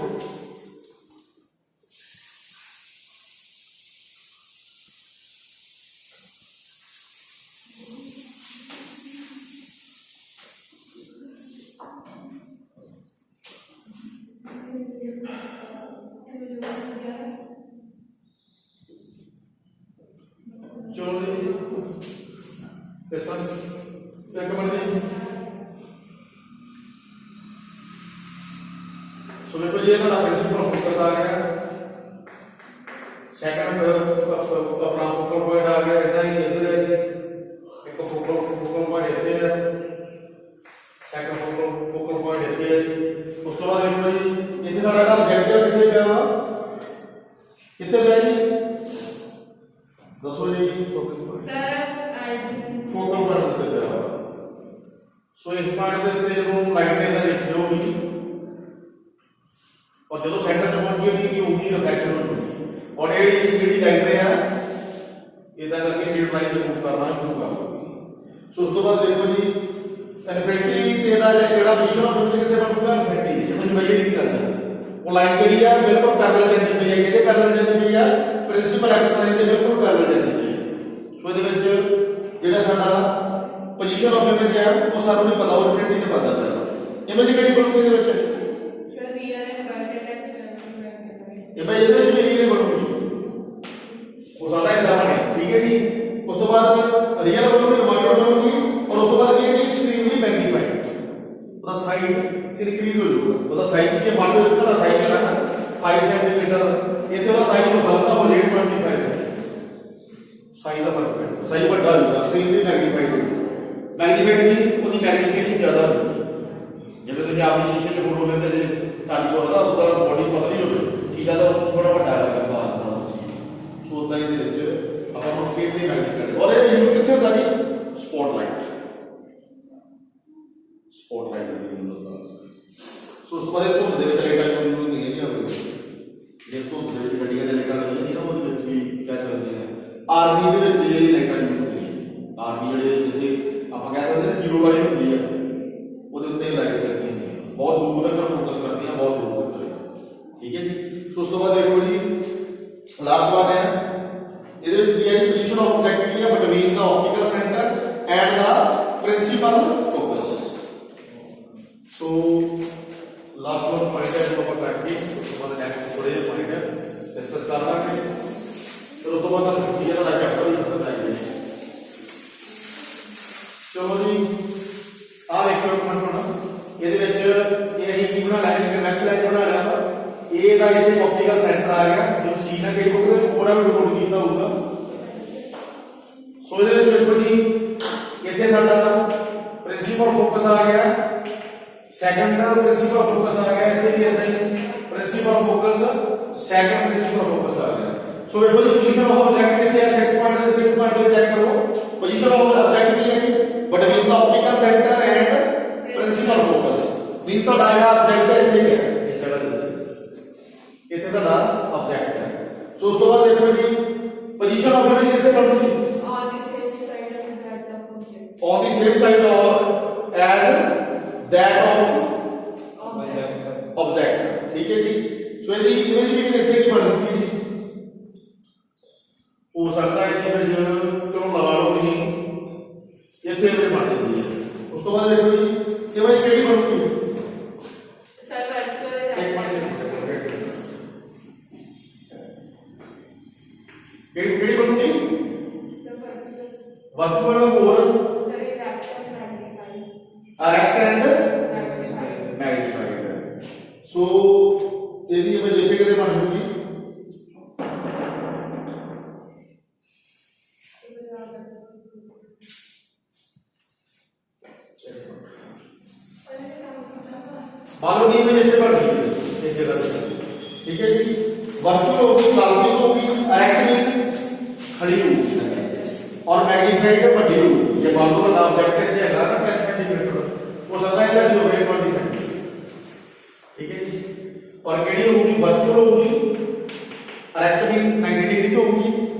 S1: चलो ऐसा एक नंबर जी सो देखो ये ना प्रिंसिपल फोकस आ गया सेकंड अपना फोकल पॉइंट आ गया इतना ही इधर है एक फोकल पॉइंट इतने है सेकंड फोकल पॉइंट इतने है उस तो बाद देखो जी इतने सारा का ऑब्जेक्टिव कितने पे हुआ कितने पे जी दसो जी सर फोकल पॉइंट कितने पे हुआ सो इस पॉइंट ਦੇ ਤੇ ਜਦੋਂ ਲਾਈਟ ਇਹਦਾ ਲਿਖੇ ਹੋਗੀ और जो सेंटर में होगी कि होगी रिफ्लेक्शन होगी और ये ਜਿਹੜੀ ਲਾਈਟ ਹੈ स्ट्रेट लाइन से मूव करना शुरू कर दोगे। सो उस तो बाद देखो जी इनफिनिटी ते दा जेड़ा पोजीशन ऑफ इनफिनिटी किथे बनूगा इनफिनिटी जिहਨੂੰ मेजर नहीं कर सकते वो लाइन ਜਿਹੜੀ ਆ ਬਿਲਕੁਲ ਪੈਰਲਲ ਜਾਂਦੀ ਪਈ ਹੈ ਕਿਹਦੇ ਪੈਰਲਲ ਜਾਂਦੀ ਪਈ ਆ ਪ੍ਰਿੰਸੀਪਲ ਐਕਸਿਸ ਲਾਈਨ ਦੇ ਬਿਲਕੁਲ ਪੈਰਲਲ ਜਾਂਦੀ ਪਈ ਹੈ। ਸੋ ਇਹਦੇ ਵਿੱਚ ਜਿਹੜਾ ਸਾਡਾ ਪੋਜੀਸ਼ਨ ਆਫ ਇਮੇਜ ਹੈ ਉਹ ਸਾਨੂੰ ਨਹੀਂ ਪਤਾ ਉਹ ਇਨਫਿਨਿਟੀ ਤੇ ਪਤਾ ਚੱਲਦਾ ਇਮੇਜ ਕਿਹੜੀ ਬਣੂਗੀ ਇਹਦੇ ਵਿੱਚ
S2: ਸਰ ਰੀਅਲ ਐਂਡ ਵਰਟੈਕਸ
S1: ਇਹ ਭਾਈ ਇਹਦੇ ਵਿੱਚ ਵੀ ਰੀਅਲ ਬਣੂਗੀ ਉਹ ਸਾਡਾ ਇਦਾਂ ਬਣਿਆ ਠੀਕ ਹੈ ਜੀ। ਉਸ ਤੋਂ ਬਾਅਦ ਰੀਅਲ ਬਣੂਗੀ ਰਿਮਾਈਂਡਰ ਬਣੂਗੀ ਔਰ ਉਸ ਤੋਂ ਬਾਅਦ ਕੀ ਹੈ ਜੀ ਐਕਸਟ੍ਰੀਮਲੀ ਮੈਗਨੀਫਾਈਡ ਉਹਦਾ ਸਾਈਜ਼ ਇਨਕਰੀਜ਼ ਹੋ ਜਾਊਗਾ ਉਹਦਾ ਸਾਈਜ਼ ਜੇ ਮੰਨ ਲਓ ਇਸ ਦਾ ਸਾਈਜ਼ ਹੈ 5 ਸੈਂਟੀਮੀਟਰ ਇੱਥੇ ਉਹਦਾ ਸਾਈਜ਼ ਹੋ ਸਕਦਾ ਉਹ 8.25 ਸਾਈਜ਼ ਦਾ ਫਰਕ ਹੈ ਸਾਈਜ਼ ਵੱਡਾ ਹੋ ਜਾਊਗਾ ਐਕਸਟ੍ਰੀਮਲੀ ਮੈਗਨੀਫਾਈਡ ਹੋ ਜਾਊਗਾ। ਮੈਗਨੀਫਾਈਡ ਮੀਨਸ ਉਹਦੀ ਮੈਗਨੀਫਿਕੇਸ਼ਨ ਜ਼ਿਆਦਾ ਹੋਊਗੀ ਜਿਵੇਂ ਤੁਸੀਂ ਆਪਣੀ ਸ਼ੀਸ਼ੇ 'ਚ ਫੋਟੋ ਲੈਂਦੇ ਜੇ ਤੁਹਾਡੀ ਉਹਦਾ ਬੋਡੀ ਪਤਲੀ ਹੋਵੇ ਸ਼ੀਸ਼ਾ ਤਾਂ ਥੋੜਾ ਵੱਡਾ ਲੱਗਦਾ ਸੋ ਉਦਾਂ ਇਹਦੇ ਵਿੱਚ ਆਪਾਂ ਨੂੰ ਸਪੀਡਲੀ ਮੈਗਨੀਫਾਈਡ ਔਰ ਇਹ ਯੂਜ਼ ਕਿੱਥੇ ਹੁੰਦਾ ਜੀ ਸਪੌਟਲਾਈਟ ਸਪੌਟਲਾਈਟ ਦਾ ਯੂਜ਼ ਹੁੰਦਾ। ਸੋ ਉਸ ਤੋਂ ਬਾਅਦ ਧੁੰਦ ਦੇ ਵਿੱਚ ਲਾਈਟਾਂ ਯੂਜ਼ ਹੁੰਦੀਆਂ ਨਹੀਂ ਆਉਂਦੀਆਂ ਜੇ ਧੁੰਦ ਦੇ ਵਿੱਚ ਗੱਡੀਆਂ ਦੇ ਲਾਈਟਾਂ ਲੱਗੀਆਂ ਨਹੀਂ ਨਾ ਉਹਦੇ ਵਿੱਚ ਵੀ ਕਹਿ ਸਕਦੇ ਹਾਂ ਆਰਮੀ ਦੇ ਵਿੱਚ ਇਹ ਲਾਈਟਾਂ ਯੂਜ਼ ਹੁੰਦੀਆਂ ਆਰਮੀ ਜਿਹੜੇ ਜਿੱਥੇ ਆਪਾਂ ਕਹਿ ਸਕਦੇ ਹਾਂ ਜ਼ੀਰੋ ਲਾਈਨ ਹੁੰਦੀ ਆ ਉਹਦੇ ਉੱਤੇ ਲਾਈਟਸ ਲੱਗਦੀਆਂ ਹੁੰਦੀਆਂ ਬਹੁਤ ਦੂਰ ਤੱਕ ਫੋਕਸ ਕਰਦੀਆਂ ਬਹੁਤ ਦੂਰ ਤੱਕ ਠੀਕ ਹੈ ਜੀ। ਸੋ ਉਸ ਤੋਂ ਬਾਅਦ ਦੇਖੋ ਜੀ ਲਾਸਟ ਵਾਰ ਹੈ ਇਹਦੇ ਵਿੱਚ ਕੀ ਹੈ ਜੀ ਪੋਜੀਸ਼ਨ ਆਫ ਆਬਜੈਕਟ ਕੀ ਹੈ between the optical centre and the principal focus. So last ਵਾਰ ਪੁਆਇੰਟ ਹੈ ਜੋ ਆਪਾਂ ਕਰਦੇ ਉਸ ਤੋਂ ਬਾਅਦ ਨੈਕਸਟ ਥੋੜੇ ਜਿਹੇ ਪੁਆਇੰਟ ਡਿਸਕਸ ਕਰ ਲਾਂਗੇ ਫਿਰ ਉਸ ਤੋਂ ਬਾਅਦ ਆਪਾਂ ਛੁੱਟੀ ਦਾ ਚੈਪਟਰ ਵੀ ਖਤਮ ਕਰਾਂਗੇ। ਚਲੋ ਜੀ ਆਹ ਵੇਖੋ ਕਮੈਂਟ ਇਹਦੇ ਵਿੱਚ ਇਹ ਅਸੀਂ ਕੀ ਬਣਾ ਲਿਆ ਕਿ ਮੈਕਸ ਲਾਈਨ ਬਣਾ ਲਿਆ ਇਹ ਦਾ ਇੱਥੇ ਆਪਟੀਕਲ ਸੈਂਟਰ ਆ ਗਿਆ ਜੋ ਸੀ ਨਾ ਕਈ ਬੁੱਕ ਦੇ ਪੂਰਾ ਵੀ ਰਿਕਾਰਡ ਕੀਤਾ ਹੋਊਗਾ। ਸੋ ਇਹਦੇ ਵਿੱਚ ਦੇਖੋ ਜੀ ਇੱਥੇ ਸਾਡਾ ਪ੍ਰਿੰਸੀਪਲ ਫੋਕਸ ਆ ਗਿਆ ਸੈਕੰਡ ਦਾ ਪ੍ਰਿੰਸੀਪਲ ਫੋਕਸ ਆ ਗਿਆ ਇੱਥੇ ਵੀ ਇਦਾਂ ਹੀ principal focus second principal focus ਆ ਗਿਆ। ਸੋ ਵੇਖੋ ਜੀ ਪੋਜੀਸ਼ਨ ਆਫ ਆਬਜੈਕਟ ਕਿੱਥੇ ਹੈ 6 ਪੁਆਇੰਟ ਚੈੱਕ ਕਰੋ ਪੋਜੀਸ਼ਨ ਆਫ ਆਬਜੈਕਟ ਕੀ ਹੈ between the optical centre and principal focus mean ਤੁਹਾਡਾ ਆਬਜੈਕਟ ਇੱਥੇ ਹੈ ਇਸ ਜਗ੍ਹਾ ਤੇ ਇੱਥੇ ਤੁਹਾਡਾ ਆਬਜੈਕਟ ਹੈ। ਸੋ ਉਸ ਤੋਂ ਬਾਅਦ ਦੇਖੋ ਜੀ ਪੋਜੀਸ਼ਨ ਆਫ ਇਮੇਜ ਕਿੱਥੇ ਬਣੂਗੀ on the same side or as that of object ठीक है जी। सो यदि इमेज भी देखते कि बनती है हो सकता है कि इमेज चलो लगा लो नहीं ਇੱਥੇ ਇਮੇਜ ਬਣ ਜਾਂਦੀ ਹੈ। ਉਸ ਤੋਂ ਬਾਅਦ ਦੇਖੋ ਜੀ ਇਮੇਜ ਕਿਹੜੀ ਬਣੂਗੀ
S2: ਸਰ ਵਰਚੁਅਲ
S1: ਕਿਹੜੀ ਬਣੂਗੀ ਵਰਚੁਅਲ ਹੋਰ erect and magnified so ਇਹਦੀ ਇਮੇਜ ਇੱਥੇ ਕਿਤੇ ਬਣ ਜੂਗੀ मान लो इमेज ਇੱਥੇ ਬਣ ਗਈ ਇਸ ਜਗ੍ਹਾ ਤੇ ਠੀਕ ਹੈ ਜੀ ਵਰਚੁਅਲ ਹੋਗੀ ਕਾਲਪਨਿਕ होगी erect में खड़ी होगी और मैग्नीफाइड ਵੱਡੀ होगी ये मान लो ना ऑब्जेक्ट है अगर 10 सेंटीमीटर हो सकता है ऐसा हो गया 20 सेंटीमीटर ठीक है जी। और केडी होगी वर्चुअल होगी erect में 90 डिग्री होगी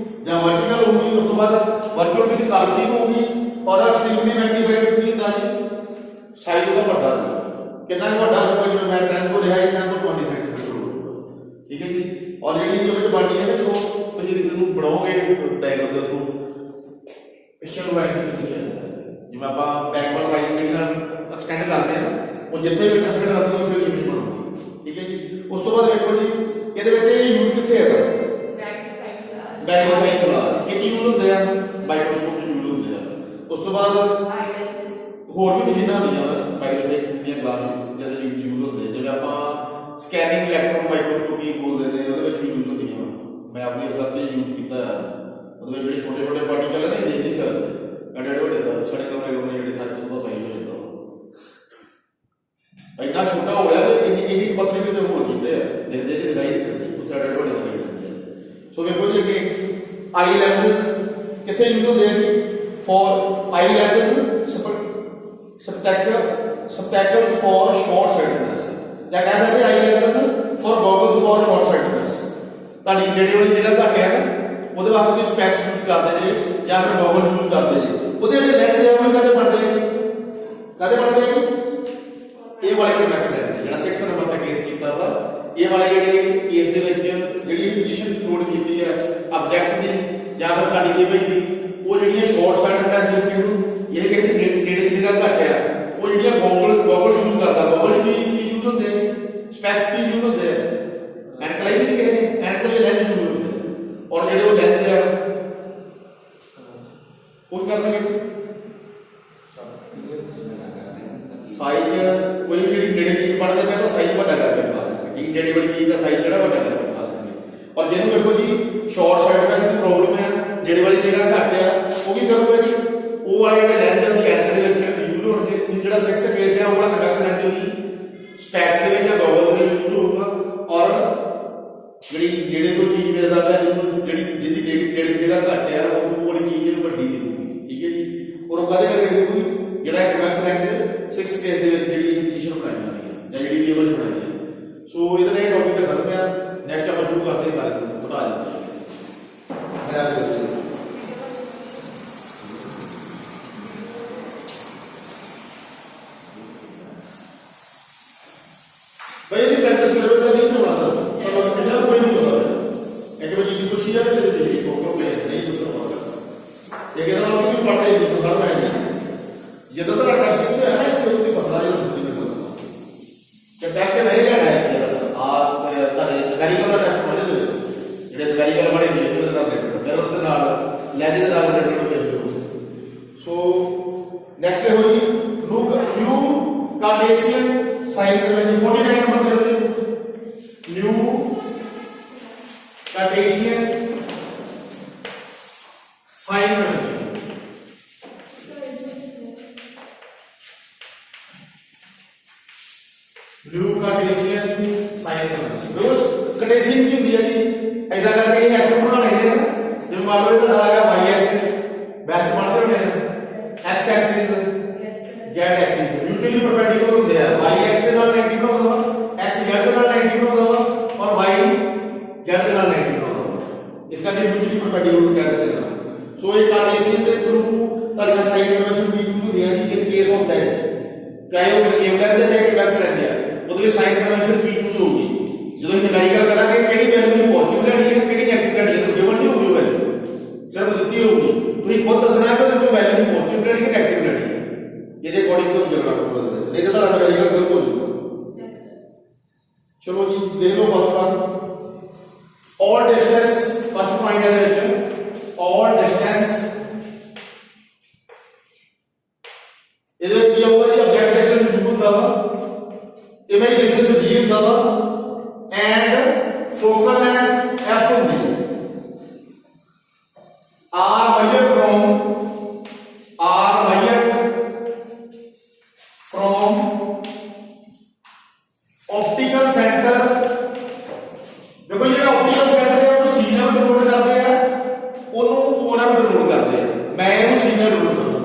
S1: या वर्टिकल होगी उस तो बाद वर्चुअल में काल्पनिक होगी और एक्सट्रीमली मैग्नीफाइड होगी दादी साइज का बड़ा कितना बड़ा होगा जिਵੇਂ मैं 10 को लिया 10 को 20 सेंटीमीटर होगा ठीक है जी। और ਜਿਹੜੀ ਇਮੇਜ ਬਣਨੀ ਹੈ ਜੋ ਤੁਸੀਂ ਇਹਨੂੰ ਬਣਾਓਗੇ ਡਾਇਗਰਾਮ ਦੇ ਥਰੂ ਪਿੱਛੇ ਨੂੰ ਲਾਈਨ ਖਿੱਚੀ ਹੈ ਜਿਵੇਂ ਆਪਾਂ ਬੈਕਵਰਡ ਲਾਈਨ ਜਿਹੜੀ ਨਾਲ ਐਕਸਟੈਂਡ ਕਰਦੇ ਹਾਂ ਉਹ ਜਿੱਥੇ ਵੀ ਐਕਸਟੈਂਡ ਕਰਦੇ ਹਾਂ ਉੱਥੇ ਇਮੇਜ ਬਣਾਉਣੀ ਠੀਕ ਹੈ ਜੀ। ਉਸ ਤੋਂ ਬਾਅਦ ਦੇਖੋ ਜੀ ਇਹਦੇ ਵਿੱਚ ਇਹ ਯੂਜ਼ ਕਿੱਥੇ ਹੈਗਾ ਮੈਗਨੀਫਾਈਂਗ ਗਲਾਸ ਕਿੱਥੇ ਯੂਜ਼ ਹੁੰਦੇ ਆ ਮਾਈਕਰੋਸਕੋਪ ਚ ਯੂਜ਼ ਹੁੰਦੇ ਆ। ਉਸ ਤੋਂ ਬਾਅਦ ਹੋਰ ਵੀ ਮਸ਼ੀਨਾਂ ਹੁੰਦੀਆਂ ਮੈਗਨੀਫਾਈਂਗ ਦੀਆਂ ਗਲਾਸ ਜਿਹਦੇ ਵਿੱਚ ਯੂਜ਼ ਹੁੰਦੇ ਜਿਵੇਂ ਆਪਾਂ ਸਕੈਨਿੰਗ ਇਲੈਕਟ੍ਰੋਨ ਮਾਈਕਰੋਸਕੋਪੀ ਬੋਲਦੇ ਨੇ ਉਹਦੇ ਵਿੱਚ ਵੀ ਯੂਜ਼ ਹੁੰਦੀਆਂ ਮੈਂ ਆਪਣੀ ਰਿਸਰਚ 'ਚ ਯੂਜ਼ ਕੀਤਾ ਹੈ ਉਹਦੇ ਵਿੱਚ ਜਿਹੜੇ ਛੋਟੇ ਛੋਟੇ ਪਾਰਟੀਕਲ ਨੇ ਦੇਖ ਨਹੀਂ ਕਰਦੇ ਐਡੇ ਵੱਡੇ ਦਾ ਸਾਡੇ ਕਮਰੇ ਜਿਹੜੇ ਸਾਡੇ ਤੋਂ ਸਹੀ ਹੋ ਜਾਂਦਾ ਇੰਨਾ ਛੋਟਾ ਹੋ ਗਿਆ ਕਿ ਇੰਨੀ ਪਤਲੀ ਵੀ ਤੇ ਹੋਰ ਕੀਤੇ ਆ ਦੇਖਦੇ ਜੀ ਦਿਖਾਈ ਨਹੀਂ ਦਿੰਦੀ ਉੱਥੇ ਐਡੇ ਵੱਡੇ ਦਿਖਾਈ ਦਿੰਦੇ ਆ। ਸੋ ਵੇਖੋ ਜੀ ਕਿ ਆਈ ਲੈਂਸ ਕਿੱਥੇ ਯੂਜ਼ ਹੁੰਦੇ ਆ ਜੀ for I lens spectacles for short sightedness ਜਾਂ ਕਹਿ ਸਕਦੇ ਆਈ lens for goggles for short sightedness ਤੁਹਾਡੀ ਜਿਹੜੀ ਵਾਲੀ ਨਿਗਾਹ ਘੱਟ ਹੈ ਨਾ ਉਹਦੇ ਵਾਸਤੇ ਤੁਸੀਂ ਸਪੈਕਸ ਯੂਜ਼ ਕਰਦੇ ਜੇ ਜਾਂ ਫਿਰ ਗੋਗਲ ਯੂਜ਼ ਕਰਦੇ ਜੇ ਉਹਦੇ ਜਿਹੜੇ ਲੈਂਸ ਆ ਉਹ ਕਦੇ ਬਣਦੇ ਆ ਕਦੇ ਬਣਦੇ ਆ ਇਹ ਵਾਲੇ ਕਨਵੈਕਸ ਲੈਂਸ ਜਿਹੜਾ 6 ਨੰਬਰ ਤੇ ਕੇਸ ਕੀਤਾ ਵਾ ਇਹ ਵਾਲੇ ਜਿਹੜੇ ਕੇਸ ਦੇ ਵਿੱਚ ਜਿਹੜੀ ਪੋਜੀਸ਼ਨ ਨੋਟ ਕੀਤੀ ਹੈ ਆਬਜੈਕਟ ਦੀ ਜਾਂ ਫਿਰ ਸਾਡੀ ਇਮੇਜ ਦੀ ਉਹ ਜਿਹੜੀਆਂ ਸ਼ਾਰਟ ਸਰਕਟ ਐਸਐਸਪੀ ਨੂੰ ਇਹ ਕਹਿੰਦੇ ਨੇੜੇ ਦੀ ਜਗ੍ਹਾ ਘੱਟ ਆ ਉਹ ਜਿਹੜੀਆਂ ਗੋਗਲ ਯੂਜ਼ ਕਰਦਾ ਗੋਗਲ ਵੀ ਯੂਜ਼ ਹੁੰਦੇ ਸਪੈਕਸ ਵੀ ਯੂਜ਼ ਹੁੰਦੇ ਆ ਐਨਕ ਲਈ ਨਹੀਂ ਕਹਿੰਦੇ ਐਨਕ ਦੇ ਲੈਂਸ ਯੂਜ਼ ਹੁੰਦੇ ਔਰ ਜਿਹੜੇ ਉਹ ਲੈਂਸ ਆ ਉਹ ਕਰਨਗੇ ਸਾਈਜ਼ ਕੋਈ ਜਿਹੜੀ ਨੇੜੇ ਚੀਜ਼ ਬਣਦੇ ਪਏ ਤਾਂ ਸਾਈਜ਼ ਵੱਡਾ ਕਰਕੇ ਬਣਾ ਦੇਣਗੇ ਠੀਕ ਨੇੜੇ ਵਾਲੀ ਚੀਜ਼ ਦਾ ਸਾਈਜ਼ ਜਿਹੜਾ ਵੱਡਾ ਕਰਕੇ ਬਣਾ ਦੇਣਗੇ ਔਰ ਜਿਹਨੂੰ ਵੇਖੋ ਜੀ ਸ਼ਾਰਟ ਸਾਈਟਨੈਸ ਦੀ ਪ੍ਰੋਬਲਮ ਹੈ ਨੇੜੇ ਵਾਲੀ ਜਗ੍ਹਾ ਘੱਟ ਆ ਉਹ ਕੀ ਕਰੂਗਾ ਜੀ ਉਹ ਵਾਲੇ ਜਿਹੜੇ ਲੈਂਸ ਦੀ ਐਨਕ ਦੇ ਵਿੱਚ ਯੂਜ਼ ਹੋਣਗੇ ਜਿਹੜਾ 6th ਕੇਸ ਹੈ ਉਹ ਵਾਲਾ ਕਨਵੈਕਸ ਲੈਂਸ ਹੋਊਗੀ ਸਪੈਕਸ ਦੇ ਵਿੱਚ ਜਾਂ ਗੋਗਲ ਦੇ ਵਿੱਚ ਯੂਜ਼ ਹੋਊਗਾ ਔਰ ਜਿਹੜੀ ਨੇੜੇ ਕੋਈ ਚੀਜ਼ ਵੇਖਦਾ ਪਿਆ ਜਿਹਦੀ ਨੇੜੇ ਦੀ ਜਗ੍ਹਾ ਘੱਟ ਆ ਉਹ ਵਾਲੀ ਚੀਜ਼ ਵੱਡੀ ਦਿਖੂਗੀ ਠੀਕ ਹੈ ਜੀ ਔਰ ਉਹ ਕਦੇ ਕਦੇ ਦੇਖੂਗੀ ਜਿਹੜਾ ਕਨਵੈਕਸ ਲੈਂਸ 6th ਕੇਸ ਦੇ ਵਿੱਚ ਜਿਹੜੀ ਪੋਜੀਸ਼ਨ ਬਣਾਈ ਜਾਂਦੀ ਹੈ ਜਾਂ ਜਿਹੜੀ ਇਮੇਜ ਬਣਾਈ ਹੈ ਸੋ ਇਹਦਾ ਇਹ ਟੌਪਿਕ ਤੇ ਖਤਮ ਹੈ ਨੈਕਸਟ ਆਪਾਂ ਸ਼ੁਰੂ ਕਰਦੇ ਹਾਂ ਗੱਲ ਬਤਾ ਜਾਂਦੇ ਹਾਂ भाई यदि प्रैक्टिस करो तो नहीं होना था पर हमेशा कोई नहीं होता है एक बच्चे की खुशी है तेरे देखिए कोको पे नहीं होता होगा ये कहता है कि पढ़ते हैं तो हर में ये तो तेरा टेस्ट है ना इसको भी पता है दूसरी में करना कि टेस्ट नहीं लेना है आप तारे गाड़ी का टेस्ट होने दो ਜਿਹੜੇ गाड़ी का बड़े भेज दो ना मेरे ਉਹਦੇ ਨਾਲ ਲੈਜ ਦੇ ਨਾਲ ਰਿਲੇਟਡ ਭੇਜ ਦਿਓ ਸੋ ਨੈਕਸਟ ਹੈ ਹੋਈ look you Cartesian sign convention 49 number दे दो new Cartesian sign convention new Cartesian sign convention दोस्त कार्टेशियन की होती है जी ऐसा करके ये एक्स बना लेंगे ना जो मान लो इधर आएगा वाई एक्सिस बैक मान लो X axis z axis mutually perpendicular होते हैं y x के नाल 90 होगा x z के नाल 90 होगा और y z के नाल 90 होगा इसका भी म्यूचुअली परपेंडिकुलर कह देते हैं सो एक कार्टेशियन के थ्रू तारिया साइन कन्वेंशन भी यूज होती है जी इन केस ऑफ दैट चाहे वो केम लेते हैं कि वैक्स लेते हैं ਉਹਦੇ ਸਾਈਨ ਕਨਵੈਂਸ਼ਨ ਵੀ यूज होगी ਜਦੋਂ ਨਿਊਮੈਰੀਕਲ ਕਰਾਂਗੇ ਕਿਹੜੀ ਵੈਲਿਊ ਪੋਜ਼ਿਟਿਵ ਲੈਣੀ ਹੈ ਕਿਹੜੀ ਨੈਗੇਟਿਵ ਲੈਣੀ ਹੈ ਗਿਵਨ ਨਹੀਂ ਹੋਊਗੀ ਵੈਲਿਊ ਸਿਰਫ ਦਿੱਤੀ ਹੋਊਗੀ ਤੁਸੀਂ ਖੁਦ ਦੱਸਣਾ ਹੈ ਕਿ ਤੁਹਾਨੂੰ ਵੈਲਿਊ ਪੋਜ਼ਿਟਿਵ ਲੈਣੀ ਹੈ ਨੈਗੇਟਿਵ ਲੈਣੀ ਹੈ ਇਹਦੇ ਅਕੋਰਡਿੰਗ ਤੋਂ ਚੱਲਣਾ ਪਊਗਾ ਨਹੀਂ ਤਾਂ ਤੁਹਾਡਾ ਨਿਊਮੈਰੀਕਲ ਗਲਤ ਹੋ ਜਾਊਗਾ ਚਲੋ ਜੀ ਦੇਖ ਲਓ first part all distance first point ਹੈ ਇਹਦੇ ਵਿੱਚ all distance ਇਹਦੇ ਵਿੱਚ ਕੀ ਹੋਊਗਾ ਜੀ ਆਬਜੈਕਟ ਡਿਸਟੈਂਸ u ਹੁੰਦਾ ਵਾ ਇਮੇਜ ਡਿਸਟੈਂਸ d ਹੁੰਦਾ ਵਾ ਐਂਡ ਫੋਕਲ ਲੈਂਥ f ਹੁੰਦੀ ਹੈ r measured from optical center देखो ये optical center है वो c ਨਾਲ ਡਿਨੋਟ ਕਰਦੇ ਆ ਉਹਨੂੰ o ਨਾਲ ਡਿਨੋਟ ਕਰਦੇ ਆ ਮੈਂ ਇਹਨੂੰ c ਨਾਲ ਡਿਨੋਟ ਕਰੂੰਗਾ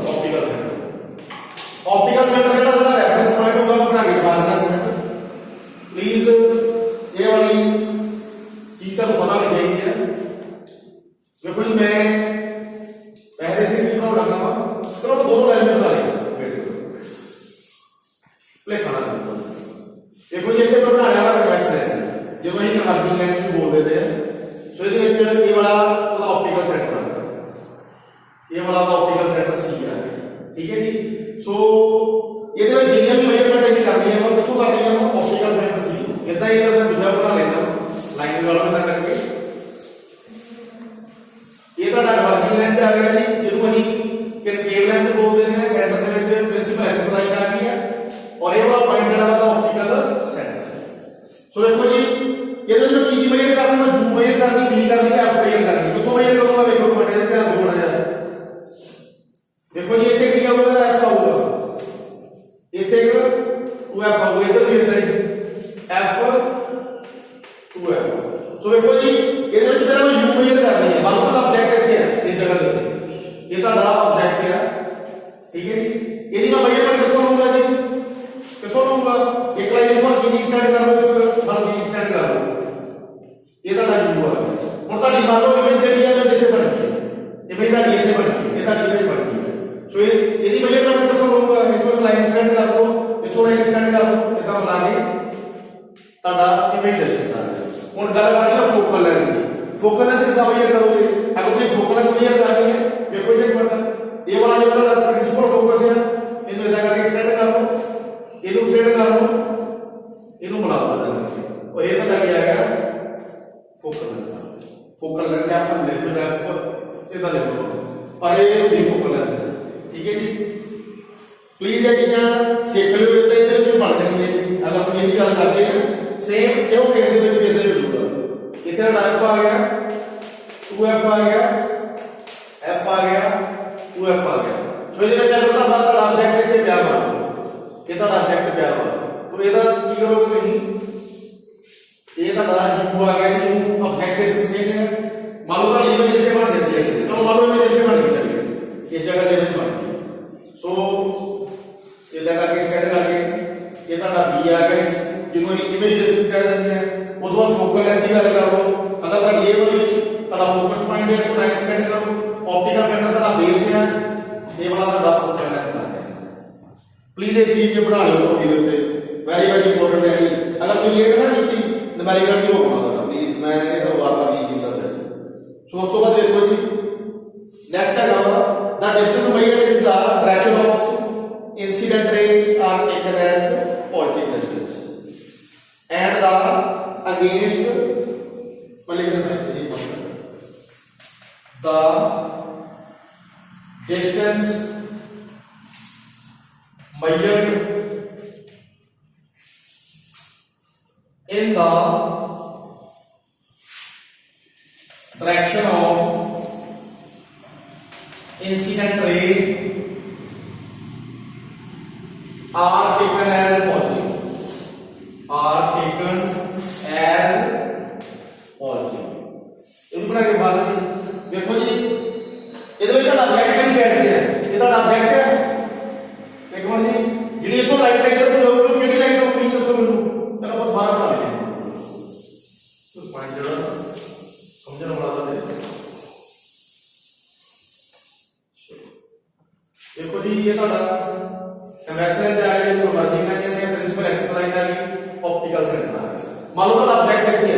S1: optical center ਜਿਹੜਾ ਤੁਹਾਡਾ ਰੈਫਰੈਂਸ ਪੁਆਇੰਟ ਹੋਊਗਾ ਉਹ ਬਣਾ ਕੇ ਬਾਅਦ ਦਾ ਕਮੈਂਟ ਪਲੀਜ਼ ਇਹ ਵਾਲੀ ਚੀਜ਼ ਤਾਂ ਪਤਾ ਨਹੀਂ ਚਾਹੀਦੀ ਹੈ ਦੇਖੋ ਜੀ ਮੈਂ पहले से भी बनाओ लगा हुआ चलो दोनों लाइन बना लेंगे प्ले खाना देखो ये तो बना लिया वाला मैक्स है जो वही कन्वर्जिंग लाइन को बोल देते हैं सो ये ये वाला ऑप्टिकल सेंटर ये वाला ऑप्टिकल सेंटर सी है ठीक है जी सो ये तो जिन्हें भी मेजरमेंट ऐसी करनी है वो कितों करनी है वो ऑप्टिकल सेंटर सी इतना ही मैं दूसरा बना लेता लाइन वाला बना करके ਇਹ ਤਾਂ ਡਾਇਵਰਜਿੰਗ ਲਾਈਨ ਤੇ ਆ ਗਿਆ ਜੀ ਜਿਹਨੂੰ ਅਸੀਂ ਕੇਵ ਲਾਈਨ ਬੋਲਦੇ ਨੇ ਸੈਂਟਰ ਦੇ ਵਿੱਚ ਪ੍ਰਿੰਸੀਪਲ ਐਕਸਰਸਾਈਜ਼ ਆ ਗਈ ਹੈ ਔਰ ਇਹ ਵਾਲਾ ਪੁਆਇੰਟ ਜਿਹੜਾ ਵਾ ਆਪਟੀਕਲ ਸੈਂਟਰ ਸੋ ਦੇਖੋ ਜੀ ਇਹਦੇ ਵਿੱਚ ਕੀ ਮੇਜਰ ਕਰਨਾ ਮੈਂ ਜੂ ਮੇਜਰ ਕਰਨੀ b ਕਰਨੀ ਹੈ f ਮੇਜਰ ਕਰਨੀ ਕਿੱਥੋਂ ਮੇਜਰ ਕਰੂੰਗਾ ਵੇਖੋ ਬਟੇ ਦੇ ਧਿਆਨ ਦਿਓ ਬੜਾ ਜਿਹਾ ਦੇਖੋ ਜੀ ਇੱਥੇ ਕੀ ਆਊਗਾ f ਆਊਗਾ ਇੱਥੇ 2f ਆਊਗਾ ਇੱਧਰ ਵੀ ਇਦਾਂ ਹੀ f 2f ਸੋ ਦੇਖੋ ਜੀ ਇਹਦੇ ਵਿੱਚ ਜਿਹੜਾ ਮੈਂ u ਮੇਜਰ ਕਰਨੀ ਹੈ ਮੰਨ ਲਓ ਆਬਜੈਕਟ ਇੱਥੇ ਹੈ ਇਸ ਜਗ੍ਹਾ ਤੇ ਇਹ ਤੁਹਾਡਾ मान लो इमेज जी है मैं जितने बन गई इमेज का इतने बन गई ये इमेज बन गई है सो यदि मेजर करना कितों लूंगा इतों लाइन एक्सटेंड कर दो इतों लाइन एक्सटेंड कर दो इतना बना के ਤੁਹਾਡਾ ਇਮੇਜ ਡਿਸਟੈਂਸ ਆ ਗਿਆ ਹੁਣ ਗੱਲ ਕਰਨੀ ਹੈ ਫੋਕਲ ਲੈਂਥ ਦੀ ਫੋਕਲ ਲੈਂਥ ਕਿੱਦਾਂ ਮੇਜਰ ਕਰੋਗੇ ਅਗਰ ਤੁਸੀਂ ਫੋਕਲ ਲੈਂਥ ਮੇਜਰ ਕਰਨੀ ਹੈ ਦੇਖੋ ਜੀ ਇੱਕ ਮਿੰਟ ਇਹ ਵਾਲਾ ਜਿਹੜਾ ਪ੍ਰਿੰਸੀਪਲ ਫੋਕਸ ਹੈ ਇਹਨੂੰ ਇਦਾਂ ਕਰਕੇ ਐਕਸਟੈਂਡ ਕਰ ਲਓ ਇਹਨੂੰ ਐਕਸਟੈਂਡ ਕਰ ਲਓ ਇਹਨੂੰ ਬਣਾ ਦਿਓ ਉਹ ਇਹ ਤਾਂ ਕੀ ਆ ਗਿਆ ਫੋਕਲ ਲੈਂਥ ਆਪਾਂ ਲੈ ਲਓ ਰੈਫ ਇਹਦਾ ਲੈ ਲਓ ਪਰ ਇਹ ਦੀ ਫੋਕਲ ਲੈਂਥ ਠੀਕ ਹੈ ਜੀ प्लीज ये चीज़ सीख लो इतने इतने जो बन जाएंगे अगर तुम ये गल करते हैं सेम क्यों केस में भी इतने मिलूगा कितने एफ आ गया 2f आ गया f आ गया 2f आ गया सो ये में अगर ਤੁਹਾਡਾ ऑब्जेक्ट इतने क्या बन ये ਤੁਹਾਡਾ ऑब्जेक्ट क्या बन तो ਇਹਦਾ ਕੀ ਕਰੋਗੇ ਤੁਸੀਂ ਇਹ ਤੁਹਾਡਾ u आ गया u ऑब्जेक्ट इस कहते हैं मान लो ਤੁਹਾਡੀ इमेज इतने बन जाती है तो मान लो इमेज इतने बन गई इस जगह से इमेज बन गई सो इधर करके स्टैंड करके ये ਤੁਹਾਡਾ b आ गया ਜਿਹਨੂੰ ਇਮੇਜ ਡਿਸਟੈਂਸ ਕਹਿ ਦਿੰਦੇ ਆ ਉਦੋਂ ਬਾਅਦ ਫੋਕਲ ਲੈਂਥ ਦੀ ਗੱਲ ਕਰ ਲਓ ਅਗਰ ਤੁਹਾਡੀ ਇਹ ਵਾਲੀ ਤੁਹਾਡਾ ਫੋਕਸ ਪੁਆਇੰਟ ਹੈ ਤਾਂ ਲਾਈਨ ਸਟੈਂਡ ਕਰੋ ਆਪਟੀਕਲ ਸੈਂਟਰ ਤੁਹਾਡਾ ਬੇਸ ਹੈ ਇਹ ਵਾਲਾ ਤੁਹਾਡਾ ਫੋਕਲ ਲੈਂਥ ਆ ਗਿਆ ਪਲੀਜ਼ ਇਹ ਚੀਜ਼ ਜੇ ਬਣਾ ਲਿਓ ਕਾਪੀ ਦੇ ਉੱਤੇ ਵੈਰੀ ਵੈਰੀ ਇੰਪੋਰਟੈਂਟ ਹੈ ਜੀ ਅਗਰ ਤੁਸੀਂ ਇਹ ਨਾ ਕੀਤੀ ਨਿਊਮੈਰੀਕਲ ਦੀ ਹੋਣਾ ਤੁਹਾਡਾ ਪਲੀਜ਼ ਮੈਂ ਇਹ ਤਾਂ ਵਾਰ-ਵਾਰ ਨਹੀਂ ਕੀਤਾ ਫਿਰ ਸੋ ਉਸ ਤੋਂ ਬਾਅਦ ਦੇਖੋ ਜੀ ਨੈਕਸਟ ਹੈਗਾ the distance measured is the direction of incident ray are taken as positive distance and the against the distance measured in the direction of incident ray are taken as positive ਇਹ ਬਣਾ ਕੇ ਬਾਅਦ ਜੀ ਦੇਖੋ ਜੀ ਇਹਦੇ ਵਿੱਚ ਤੁਹਾਡਾ ऑब्जेक्ट ਕਿਹੜੀ ਸਾਈਡ ਤੇ ਹੈ ਇਹ ਤੁਹਾਡਾ ऑब्जेक्ट ਹੈ ਦੇਖੋ ਜੀ ਜਿਹੜੀ ਇਥੋਂ ਲਾਈਟ ਇਧਰ ਨੂੰ ਲੋਕ ਕਿਹੜੀ ਲਾਈਟ ਹੋਊਗੀ ਦੱਸੋ ਮੈਨੂੰ ਚਲੋ ਆਪਾਂ 12 ਬਣਾ ਲਈਏ ਸੋ ਪੁਆਇੰਟ ਜਿਹੜਾ ਸਮਝਣ ਵਾਲਾ ਤਾਂ ਦੇਖੋ ਜੀ ਇਹ ਤੁਹਾਡਾ कन्वेक्शन आ गया जो मर्जी ना कहते हैं प्रिंसिपल एक्सरसाइज आ गई ऑप्टिकल सेंटर आ गया मान लो ਤੁਹਾਡਾ ऑब्जेक्ट है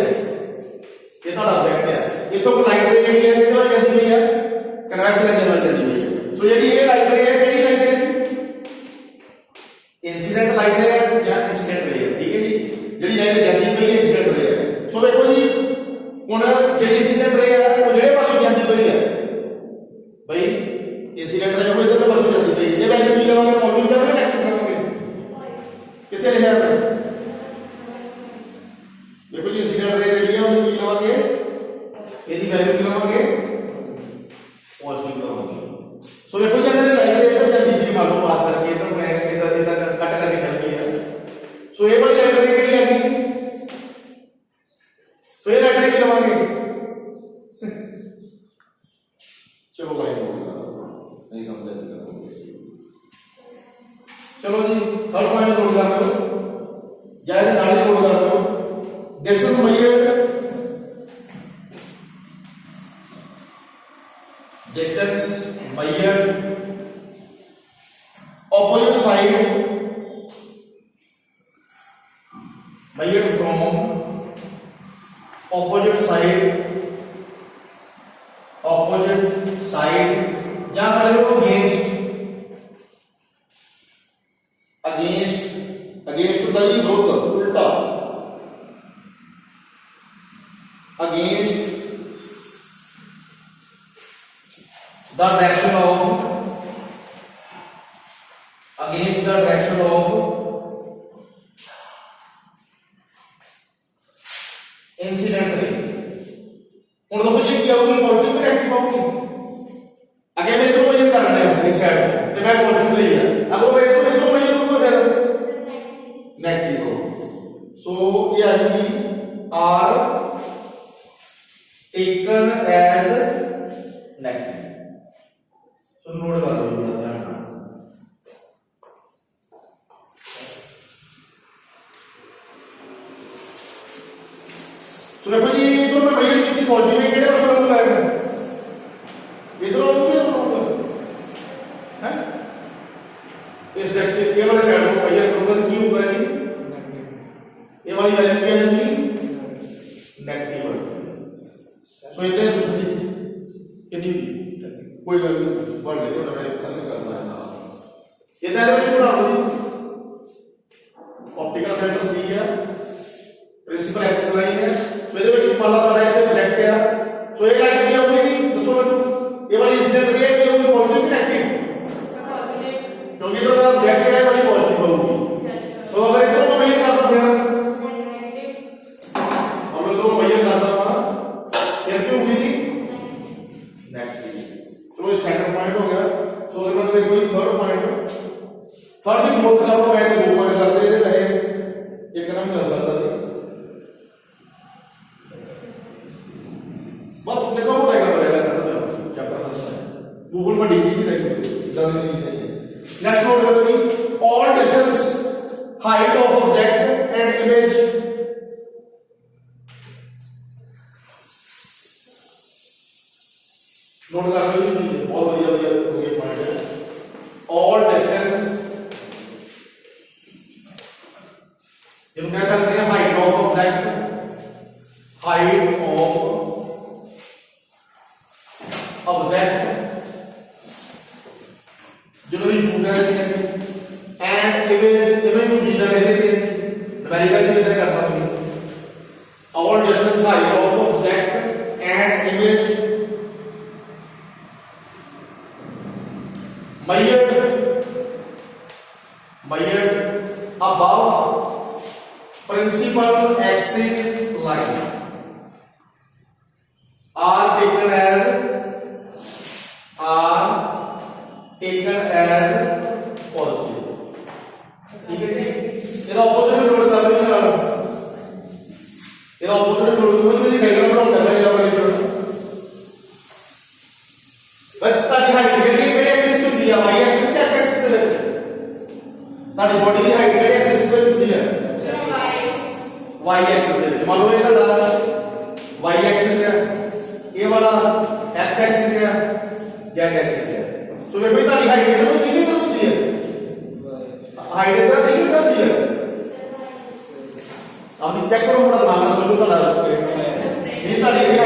S1: ये ਤੁਹਾਡਾ ऑब्जेक्ट है इथों को लाइट रे ਜਿਹੜੀ ਹੈ ਕਿਹਦੇ ਵੱਲ ਜਾਂਦੀ ਪਈ ਹੈ ਕਨਵੈਕਸ਼ਨ ਲੈਂਸ ਵੱਲ ਜਾਂਦੀ ਪਈ ਹੈ ਸੋ ਜਿਹੜੀ ਇਹ ਲਾਈਟ ਰੇ ਹੈ ਕਿਹੜੀ ਲਾਈਟ ਹੈ ਇਨਸੀਡੈਂਟ ਲਾਈਟ ਰੇ ਹੈ ਜਾਂ ਇਨਸੀਡੈਂਟ ਰੇ ਹੈ ਠੀਕ ਹੈ ਜੀ ਜਿਹੜੀ ਲਾਈਟ ਜਾਂਦੀ ਪਈ ਹੈ ਇਨਸੀਡੈਂਟ ਰੇ ਹੈ ਸੋ ਦੇਖੋ ਜੀ ਹੁਣ ਜਿਹੜੀ ਇਨਸੀਡੈਂਟ ਰੇ ਹੈ ਉਹ ਜਿਹੜੇ ਪਾਸੋਂ ਜਾਂਦੀ ਪਈ ਹੈ ਬਈ इंसिडेंट रे को इधर पास जाती है ये वैल्यू भी लगाओगे पॉजिटिव लगाओगे नेगेटिव लगाओगे कितने लिखा है देखो जी इंसिडेंट रे लिया हमने की लगाओगे यदि वैल्यू की लगाओगे पॉजिटिव लगाओगे सो देखो जी अगर लाइट इधर जाती है मान लो पास करके इधर मैं इधर कट करके चल गई है सो ये वाली लाइट रे केड़ी आ गई तो ये लाइट रे की लगाओगे चलो लाइट नहीं समझा चलो जी थर्ड पॉइंट नोट कर लो जैसे नाली नोट कर लो distance measured opposite side measured from opposite side जहां पर देखो against होता है विरुद्ध उल्टा against the direction of incident ray ਹੁਣ ਦੇਖੋ ਜੀ ਕੀ ਆਊਗੀ ਪॉजिटिव नेगेटिव आऊगी अगर मैं इधर मेजर कर रहा हूं इस साइड तो मैं पॉजिटिव ले लिया अगर मैं इधर मेजर करूंगा फिर नेगेटिव हो सो ये आ जाएगी are taken as negative so note कर लो ध्यान से सो देखो जी तो मैं मेजर की पॉजिटिव है केड़े पासे ਸੋ ਇਹਦੇ ਕਿੰਨੀ ਕੋਈ ਗੱਲ ਨਹੀਂ ਪੜ੍ਹ ਲੈ ਤਾਂ ਮੈਂ ਖਤਮ ਕਰਨਾ ਹੈ ਇਹਦਾ ਵੀ ਬਣਾ ਲਓ ऑप्टिकल सेंटर सी है प्रिंसिपल एक्सिस लाइन है सो ਇਹਦੇ ਵਿੱਚ ਪਾਲਾ ਸਾਡਾ ਇੱਥੇ ਪ੍ਰੋਜੈਕਟ ਆ ਸੋ ਇਹ ਲਾਈਨ ਕੀ ਹੋਊਗੀ ਦੱਸੋ ਮੈਨੂੰ ਇਹ ਵਾਲੀ ਇੰਸੀਡੈਂਟ ਦੀ ਹੈ ਕਿ ਉਹ ਪੋਜ਼ਿਟਿਵ ਕਿ ਨੈਗੇਟਿਵ क्योंकि इधर का ऑब्जेक्ट है बड़ी पॉजिटिव होगी तो अगर इधर को मेजर करता फिर हम इधर को मेजर करता था फिर क्यों होगी जी नेगेटिव तो ये सेकंड पॉइंट हो गया सो अगर मैं देखो थर्ड पॉइंट थर्ड भी फोर्थ का मैं तो दो पॉइंट करते थे पहले एक नाम मिल सकता था बहुत देखो पड़ेगा चैप्टर गूगल में डिग्री भी रहेगी जल्दी नहीं रहेगी Next note करो कि all distance, height of object and image. Note कर लो ये बहुत बढ़िया ये पॉइंट है all distance ये कह सकते हैं height of object जो भी मूवमेंट है एंड इमेज विजन है न्यूमेरिकल भी इधर करता हूं all distance height of object and image measured above principal axis line are taken as positive ठीक है ਇਹਦਾ opposite ਲੋਡ ਕਰ ਲਓ ਨਾਲ ਇਹਦਾ opposite ਲੋਡ ਕੋਈ ਵੀ ਡਾਇਗਰਾਮ ਬਣਾਉਂਦਾ ਹੈ ਜਾਂ ਵਾਲੀ ਬੱਤਾ ਦੀ ਹਾਈਟ ਕਿਹੜੀ ਐਕਸਿਸ ਹੁੰਦੀ ਆ y ਐਕਸਿਸ ਤੇ x ਐਕਸਿਸ ਦੇ ਵਿੱਚ ਤੁਹਾਡੀ ਬੋਡੀ ਦੀ ਹਾਈਟ ਕਿਹੜੀ ਐਕਸਿਸ ਤੇ ਹੁੰਦੀ ਹੈ y ਐਕਸਿਸ ਦੇ ਵਿੱਚ ਮੰਨ ਲਓ ਇਹ ਤੁਹਾਡਾ y ਐਕਸਿਸ ਹੈ ਇਹ ਵਾਲਾ x ਐਕਸਿਸ ਹੈ z ਐਕਸਿਸ ਹੈ ਸੋ ਇਹ ਵੀ ਤੁਹਾਡੀ ਹਾਈਟ ਕਿਹਨੂੰ ਕਿਹਦੀ ਹੁੰਦੀ ਹੈ हाइट इधर नहीं होती है अब चेक करो बड़ा दिमाग ना सोचो तो ये